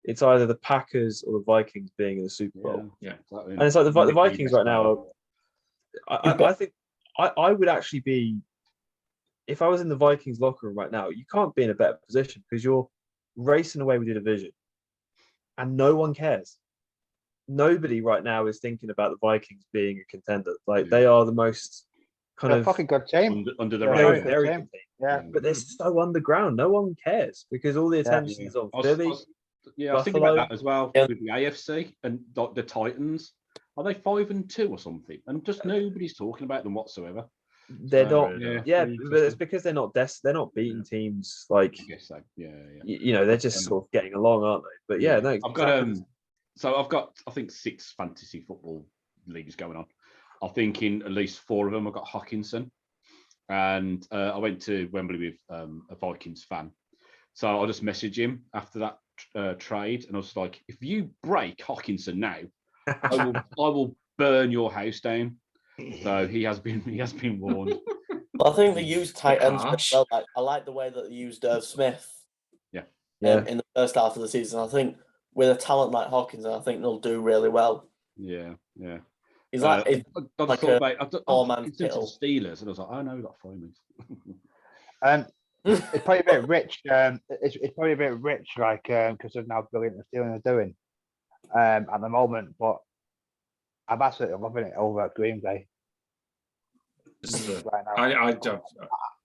It's either the Packers or the Vikings being in the Super Bowl. Yeah. Exactly. And it's like the Vikings right now. I think I would actually be, if I was in the Vikings locker room right now, you can't be in a better position because you're racing away with your division, and no one cares. Nobody right now is thinking about the Vikings being a contender. Like they are the most fucking good team under the radar. Very good team. Yeah, but they're so underground. No one cares because all the attention is on Philly. I was thinking about that as well with the AFC and the Titans. Are they 5-2 or something? And just nobody's talking about them whatsoever. They're not. Yeah, but it's because they're not beating teams like. I guess so. Yeah. They're just sort of getting along, aren't they? But yeah, no. I've got I think 6 fantasy football leagues going on. I think in at least 4 of them I've got Hawkinson, and I went to Wembley with a Vikings fan, so I just messaged him after that trade, and I was like, if you break Hawkinson now, I will burn your house down. So he has been warned. Well, I think they used tight ends well. I like the way that they used Smith. In the first half of the season, I think with a talent like Hawkinson, I think they'll do really well. Yeah. He's like I thought about Steelers, and I was like, oh no, we got 5 minutes. It's probably a bit rich. It's probably a bit rich, like because of how brilliant the Steelers are doing at the moment. But I'm absolutely loving it over at Green Bay. Right now.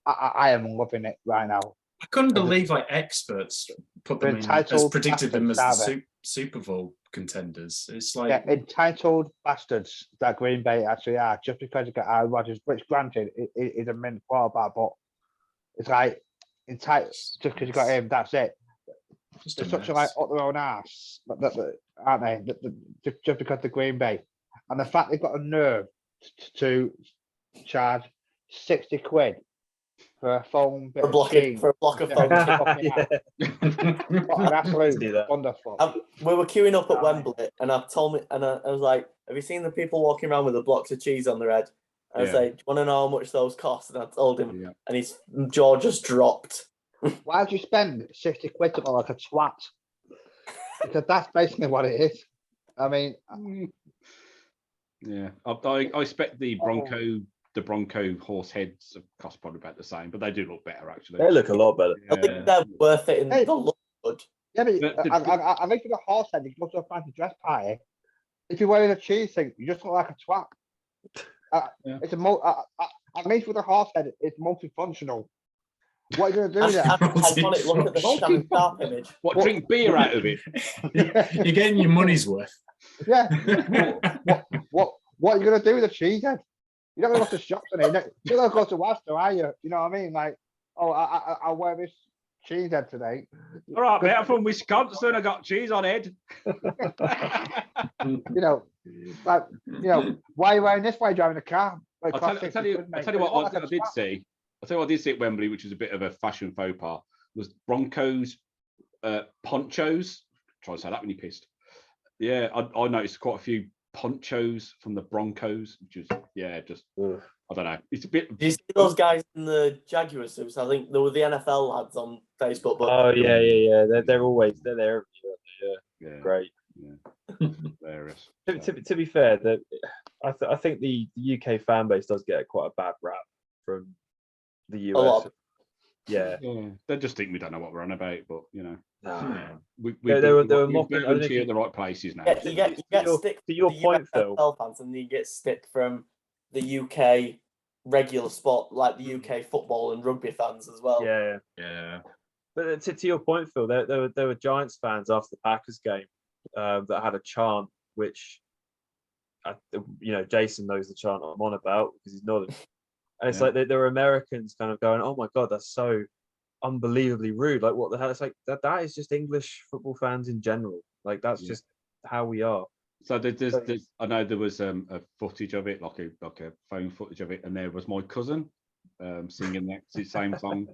I am loving it right now. I couldn't believe experts put them in, as predicted them as the Super Bowl contenders. It's like entitled bastards that Green Bay actually are, just because you got Aaron Rodgers, which granted is a mint quarterback, but it's like entitled just because you got him, that's it. They're such up their own ass, aren't they? Just because the Green Bay, and the fact they've got a nerve to charge £60 for a phone for a block of phone. Absolutely wonderful. We were queuing up at Wembley, and I was like, "Have you seen the people walking around with the blocks of cheese on their head?" And I was like, "Do you want to know how much those cost?" And I told him, and his jaw just dropped. Why would you spend £60 on like a twat? Because that's basically what it is. I mean, I expect the Bronco horse heads cost probably about the same, but they do look better actually. They look a lot better. I think they're worth it in the look good. Yeah, but I think for the horse head, you go to a fancy dress party. If you're wearing a cheese thing, you just look like a twat. It's at least with a horse head, it's multifunctional. What are you going to do there? Look at the Shannon Sharp image. What, drink beer out of it? You're getting your money's worth. Yeah. What are you going to do with a cheese head? You're not going to go to shops in it. You're not going to go to Asda, are you? You know what I mean? Like, I'll wear this cheese head today. All right, mate, I'm from Wisconsin. I got cheese on head. You know, Like, why are you wearing this? Why are you driving a car? I'll tell you what I did see. I'll tell you what I did see at Wembley, which was a bit of a fashion faux pas, was Broncos ponchos. Try to say that when you're pissed. Yeah, I noticed quite a few ponchos from the Broncos, which is just I don't know. It's a bit. Do you see those guys in the Jaguar suits? I think there were the NFL lads on Facebook. But They're always there. Yeah, great. Yeah, hilarious. To be fair, I think the UK fan base does get quite a bad rap from the US. A lot. Yeah. They just think we don't know what we're on about, but No. they were mocking at the right places now. You get stick to your point, Phil. Fans, and you get stick from the UK regular sport, like the UK football and rugby fans as well. Yeah. But to your point, Phil, there were Giants fans after the Packers game that had a chant, which Jason knows the chant I'm on about because he's nodding. And it's like there were Americans kind of going, "Oh my God, that's so unbelievably rude! Like what the hell?" It's like that is just English football fans in general. Like that's just how we are. So I know there was a footage of it, like a phone footage of it, and there was my cousin singing the same song.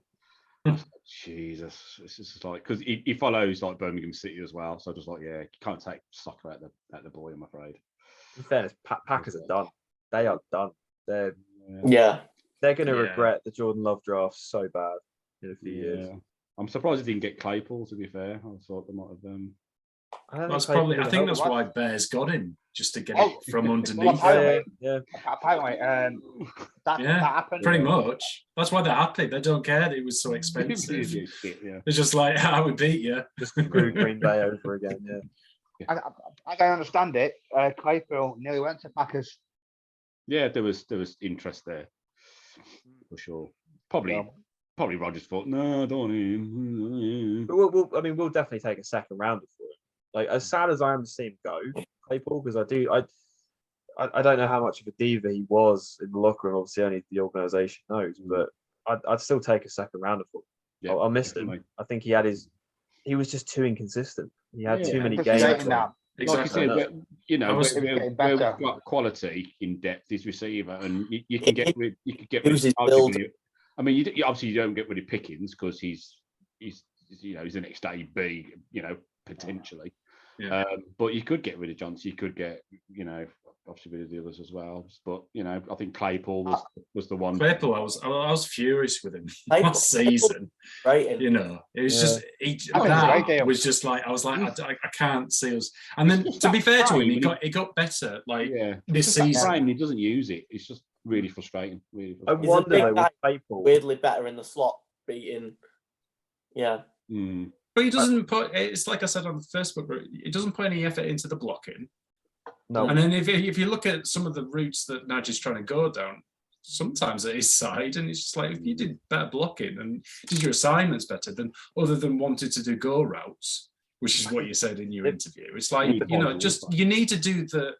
Jesus, it's just like because he follows like Birmingham City as well, so just like you can't take soccer at the boy, I'm afraid. In fairness, Packers are done. They are done. They're going to regret the Jordan Love draft so bad in a few years. I'm surprised they didn't get Claypool. To be fair, I thought they might have. I think that's why Bears got him, just to get it from underneath. Apparently, that happened. Pretty much. That's why they're happy. They don't care that it was so expensive. They're just like, I would beat you. Just screw Green Bay over again. I don't understand it. Claypool nearly went to Packers. Yeah, there was interest there for sure. Probably Rodgers thought, no, I don't want him. But we'll definitely take a second rounder for him. Like as sad as I am to see him go, Claypool, because I don't know how much of a diva he was in the locker room. Obviously, only the organisation knows, but I'd still take a second rounder for him. Yeah, I missed him. I think he was just too inconsistent. He had too many games. Exactly. Like you said, where we've got quality in depth is receiver, and you can get rid. I mean, you obviously you don't get rid of Pickens because he's the next AB, potentially. Yeah. But you could get rid of Johnson. You could get, obviously rid of the others as well. But I think Claypool was the one. Claypool, I was furious with him last season. Right. It was just that was just like I was like I can't see us. And then to be fair to him, he got better this season. He doesn't use it. It's just really frustrating. I wonder though with Claypool, weirdly better in the slot, beating. Yeah. Mm. But he doesn't put. It's like I said on the Facebook group. He doesn't put any effort into the blocking. No. And then if you look at some of the routes that Naj is trying to go down, sometimes at his side, and it's just like if you did better blocking and did your assignments better, than other than wanted to do go routes, which is what you said in your interview. It's like you need to do the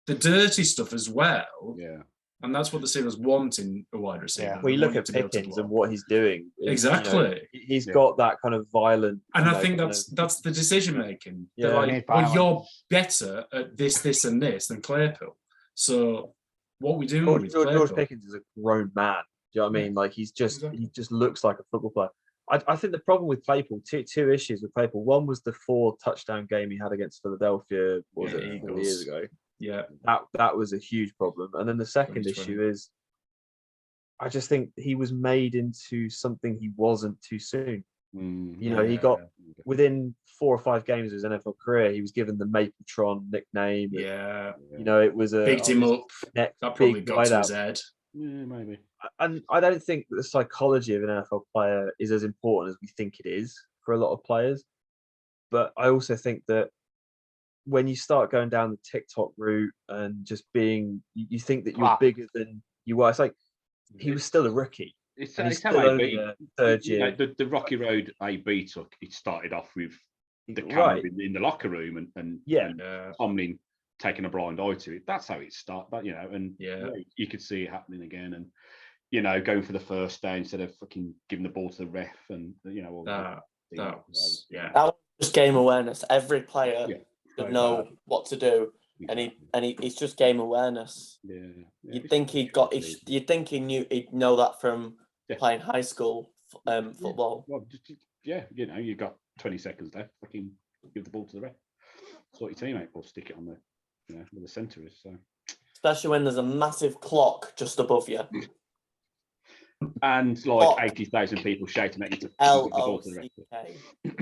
dirty stuff as well. Yeah. And that's what the Steelers want in a wide receiver. Yeah. Well, you look at Pickens and what he's doing. Exactly. He's got that kind of violent. And I think that's the decision making. Yeah. They're like, well, you're better at this, and this than Claypool. So what we do with George Pickens is a grown man. Do you know what I mean? Like he just looks like a football player. I think the problem with Claypool, two issues with Claypool. One was the 4 touchdown game he had against Philadelphia, Eagles years ago. Yeah, that was a huge problem. And then the second issue is, I just think he was made into something he wasn't too soon. He got within 4 or 5 games of his NFL career, he was given the Mapletron nickname. Yeah, it was picked him up. That probably got to his head. Yeah, maybe. And I don't think that the psychology of an NFL player is as important as we think it is for a lot of players. But I also think that when you start going down the TikTok route and just being, you think that you're bigger than you are. It's like he was still a rookie. It's how AB, third year. The Rocky Road AB took. It started off with the camera in the locker room and Tomlin taking a blind eye to it. That's how it started. You could see it happening again, and going for the first down instead of fucking giving the ball to the ref, and all that was that was just game awareness. Every player should know what to do. it's just game awareness. Yeah. You'd think you'd think he'd know that from playing high school football. Well, you got 20 seconds left. Fucking give the ball to the ref. Sort your teammate or stick it on the, where the centre is. So. Especially when there's a massive clock just above you. And like 80,000 people shouting at you to give the ball to the ref.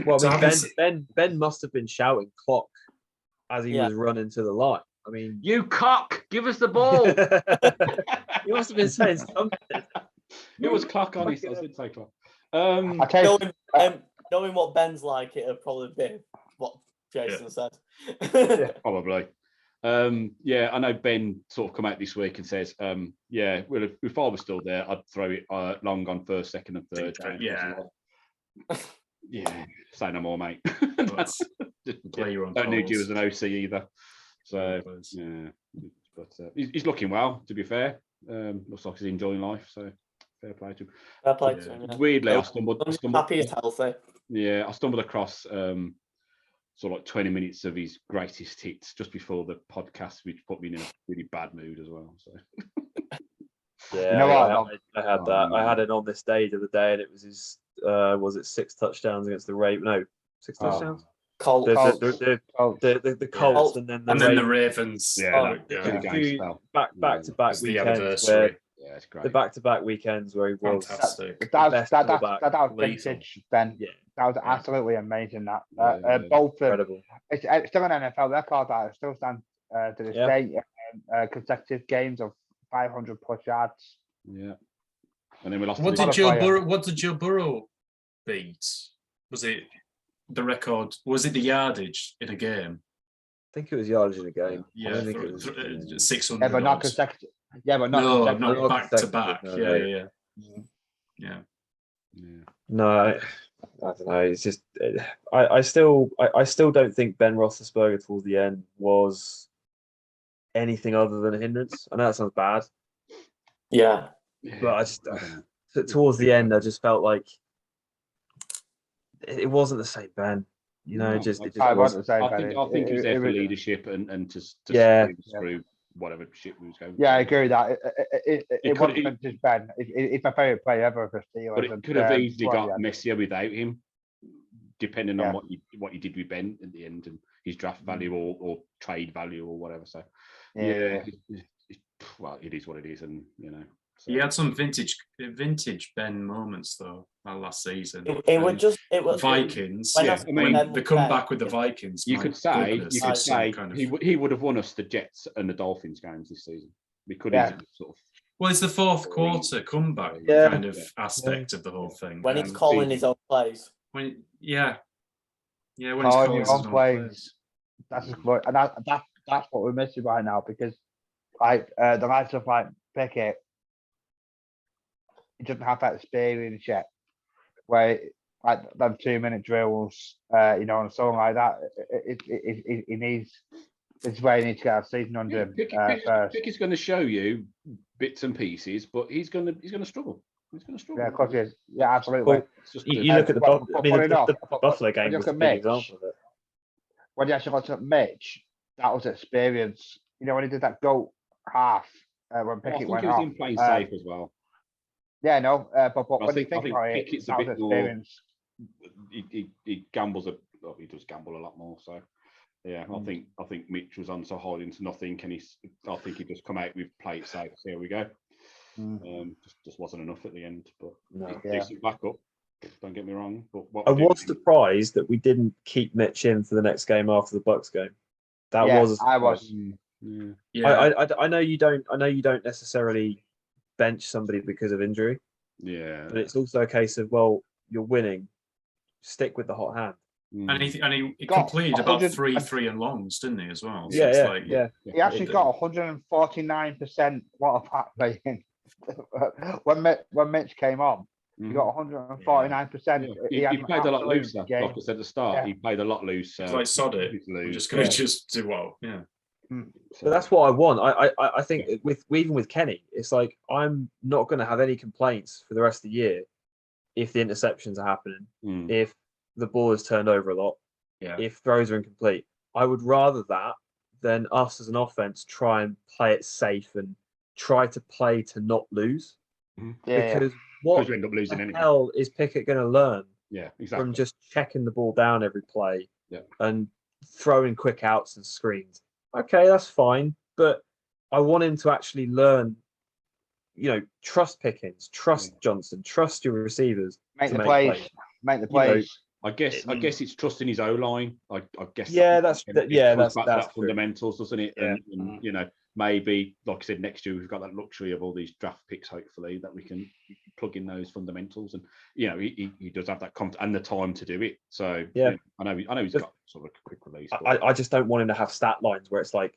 Well, I mean, Ben must have been shouting "clock" as he was running to the line. I mean, you cock, give us the ball. He must have been saying something. It was clock on his. I did say clock. Knowing what Ben's like, it'll probably be what Jason said. Probably. I know Ben sort of come out this week and says, well, if I was still there, I'd throw it long on first, second, and third. Say no more, mate. Don't need you as an OC either. So but he's looking well. To be fair, looks like he's enjoying life. So fair play to him. Fair play to him. Yeah. Weirdly, I stumbled. Happy he's healthy. Yeah, I stumbled across sort of like 20 minutes of his greatest hits just before the podcast, which put me in a really bad mood as well. So yeah, you know what? I had that. I had it on this day the other day, and it was his. Was it 6 touchdowns against the Ravens? No, 6 touchdowns. Colts. The Colts, and then the Ravens. Back to back weekends where it's great. The back-to-back weekends where he was fantastic. That was vintage, Ben. Yeah. That was absolutely amazing. Both incredible. It's still an NFL record that it still stands to this day. Consecutive games of 500 plus yards. Yeah. And then we lost. What did Joe Burrow beat? Was it the record? Was it the yardage in a game? I think it was yardage in a game. Yeah, 600. Yeah, but not consecutive. Yeah, but not back to back. Yeah. No, I don't know. It's just I still don't think Ben Roethlisberger towards the end was anything other than a hindrance. I know that sounds bad. Yeah. But I just towards the end, I just felt like it wasn't the same Ben. It just wasn't. I think he was there for leadership and to screw whatever shit we was going. Yeah, I agree with that. It wasn't just Ben. It's my favourite player ever for Steelers. But it could have easily got messier without him, depending on what you did with Ben at the end and his draft value or trade value or whatever. So well, it is what it is, and So. He had some vintage Ben moments though that last season. It was Vikings. The comeback with the Vikings. You could say he would have won us the Jets and the Dolphins games this season. We could have sort of. Well, it's the fourth quarter comeback kind of aspect of the whole thing. When he's calling his own plays. When he's calling his own plays. That's what we're missing right now because the likes of Pickett. He doesn't have that experience yet, where them 2-minute drills, and something like that. He needs. It's where he needs to get a season under him. Pickett's going to show you bits and pieces, but he's going to struggle. He's going to struggle. Yeah, of course he is. Yeah, absolutely. You look at the Buffalo game. Was a big example of it. When you actually look at Mitch, that was experience. When he did that goat half when Pickett went off. I think he was in playing safe as well. Yeah, no, but I think Pickett's a bit more. He gambles he does gamble a lot more. So yeah, I think Mitch was on so hard into nothing, and I think he just come out with play it safe. So here we go. Just wasn't enough at the end, but decent backup. Don't get me wrong. But I was surprised that we didn't keep Mitch in for the next game after the Bucks game. I was. Yeah. I know you don't. I know you don't necessarily bench somebody because of injury. Yeah. But it's also a case of, well, you're winning. Stick with the hot hand. And he completed about 3 and longs, didn't he, as well? So yeah. He actually got 149% water pack rating. when Mitch came on, he got 149%. He played a lot looser. Like I said at the start, he played a lot looser. Like sod it. I'm just going to just do well. Yeah. But that's what I want. I think even with Kenny, it's like I'm not going to have any complaints for the rest of the year if the interceptions are happening, if the ball is turned over a lot, if throws are incomplete. I would rather that then us as an offense try and play it safe and try to play to not lose. Because what you end up losing the anyway. hell is Pickett going to learn Yeah, exactly. from just checking the ball down every play Yeah. and throwing quick outs and screens? Okay, that's fine, but I want him to actually learn. Trust Pickens, trust Johnson, trust your receivers. Make to the plays. Make the plays. I guess it's trusting his O line. I guess. Yeah, that's back to that true. fundamentals, doesn't it? Yeah. And maybe, like I said, next year we've got that luxury of all these draft picks. Hopefully, that we can plug in those fundamentals, and he does have that and the time to do it. So yeah, I know he's got sort of a quick release. I just don't want him to have stat lines where it's like,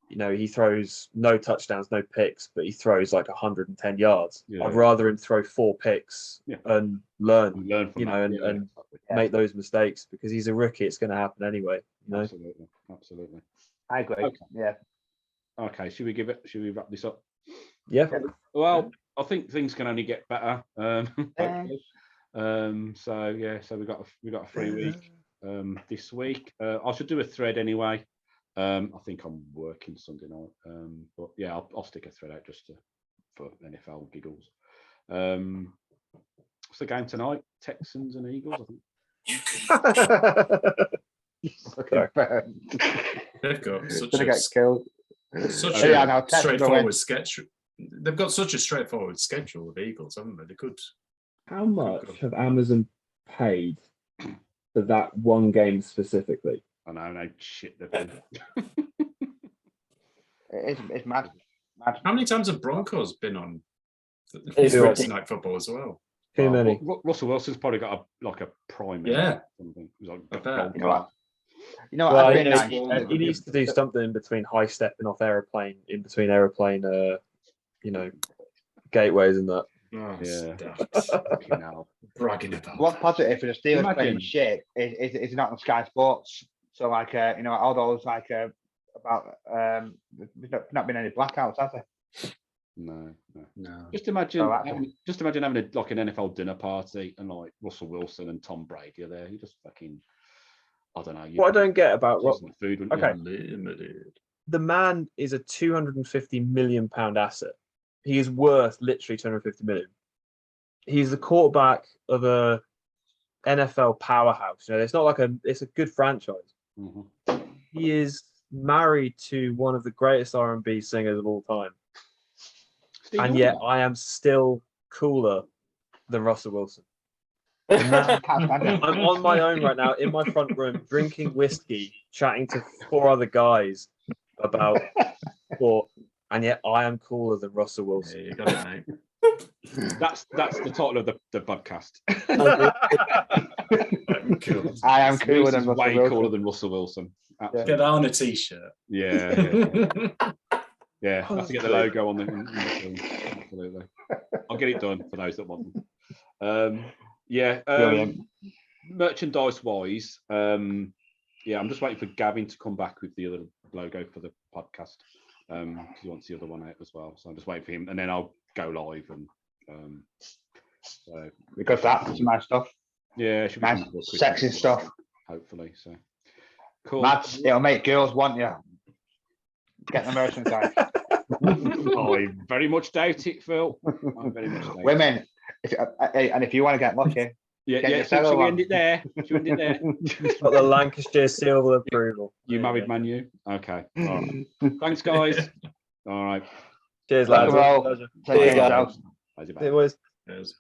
he throws no touchdowns, no picks, but he throws like 110 yards. Yeah. I'd rather him throw 4 picks and learn from and make those mistakes, because he's a rookie. It's going to happen anyway. Absolutely. I agree. Okay. Yeah. Okay. Should we wrap this up? Yeah. Well, I think things can only get better. Hopefully. So we got a free week this week. I should do a thread anyway. I think I'm working Sunday night, but yeah, I'll stick a thread out just for NFL giggles. What's the game tonight? Texans and Eagles, I think. They've got such a straightforward sketch. They've got such a straightforward schedule with Eagles, haven't they? They could. How much have Amazon paid for that one game specifically? I know, no shit. They've been. It's mad. How many times have Broncos been on Thursday night football as well? Too many. Russell Wilson's probably got a prime. Yeah. Something. I bet. You know what? He needs to do something in between high stepping off aeroplane, in between aeroplane, gateways and that. Oh, yeah. Bragging about. What's positive for the Steelers playing shit is not on Sky Sports. So all those about there's not been any blackouts, has there? No. Just imagine having an NFL dinner party and like Russell Wilson and Tom Brady are there. You just fucking, I don't know. What I don't get about food. The man is a £250 million asset. He is worth literally 250 million. He's the quarterback of a NFL powerhouse. It's not it's a good franchise. Mm-hmm. He is married to one of the greatest R&B singers of all time. And yet I am still cooler than Russell Wilson. I'm on my own right now in my front room, drinking whiskey, chatting to 4 other guys about sport, and yet I am cooler than Russell Wilson. Yeah, you got it, mate. That's the title of the podcast. I am cooler than Russell way Wilson. cooler than Russell Wilson. Absolutely. Get that on a t-shirt. Yeah. Have to get the logo on the absolutely. I'll get it done for those that want them. Merchandise wise, I'm just waiting for Gavin to come back with the other logo for the podcast. Because he wants the other one out as well. So I'm just waiting for him, and then I'll go live and so because that's my stuff. Yeah, it should be nice, sexy stuff. Hopefully, so cool. Mads, it'll make girls want you. Get the merchandise. I very much doubt it, Phil. I very much doubt Women, if you want to get lucky. Should we end it there? Got the Lancashire seal of approval. You married man, you? Okay. All right. Thanks, guys. All right. Cheers, lads. Take care, guys. Bye. Cheers.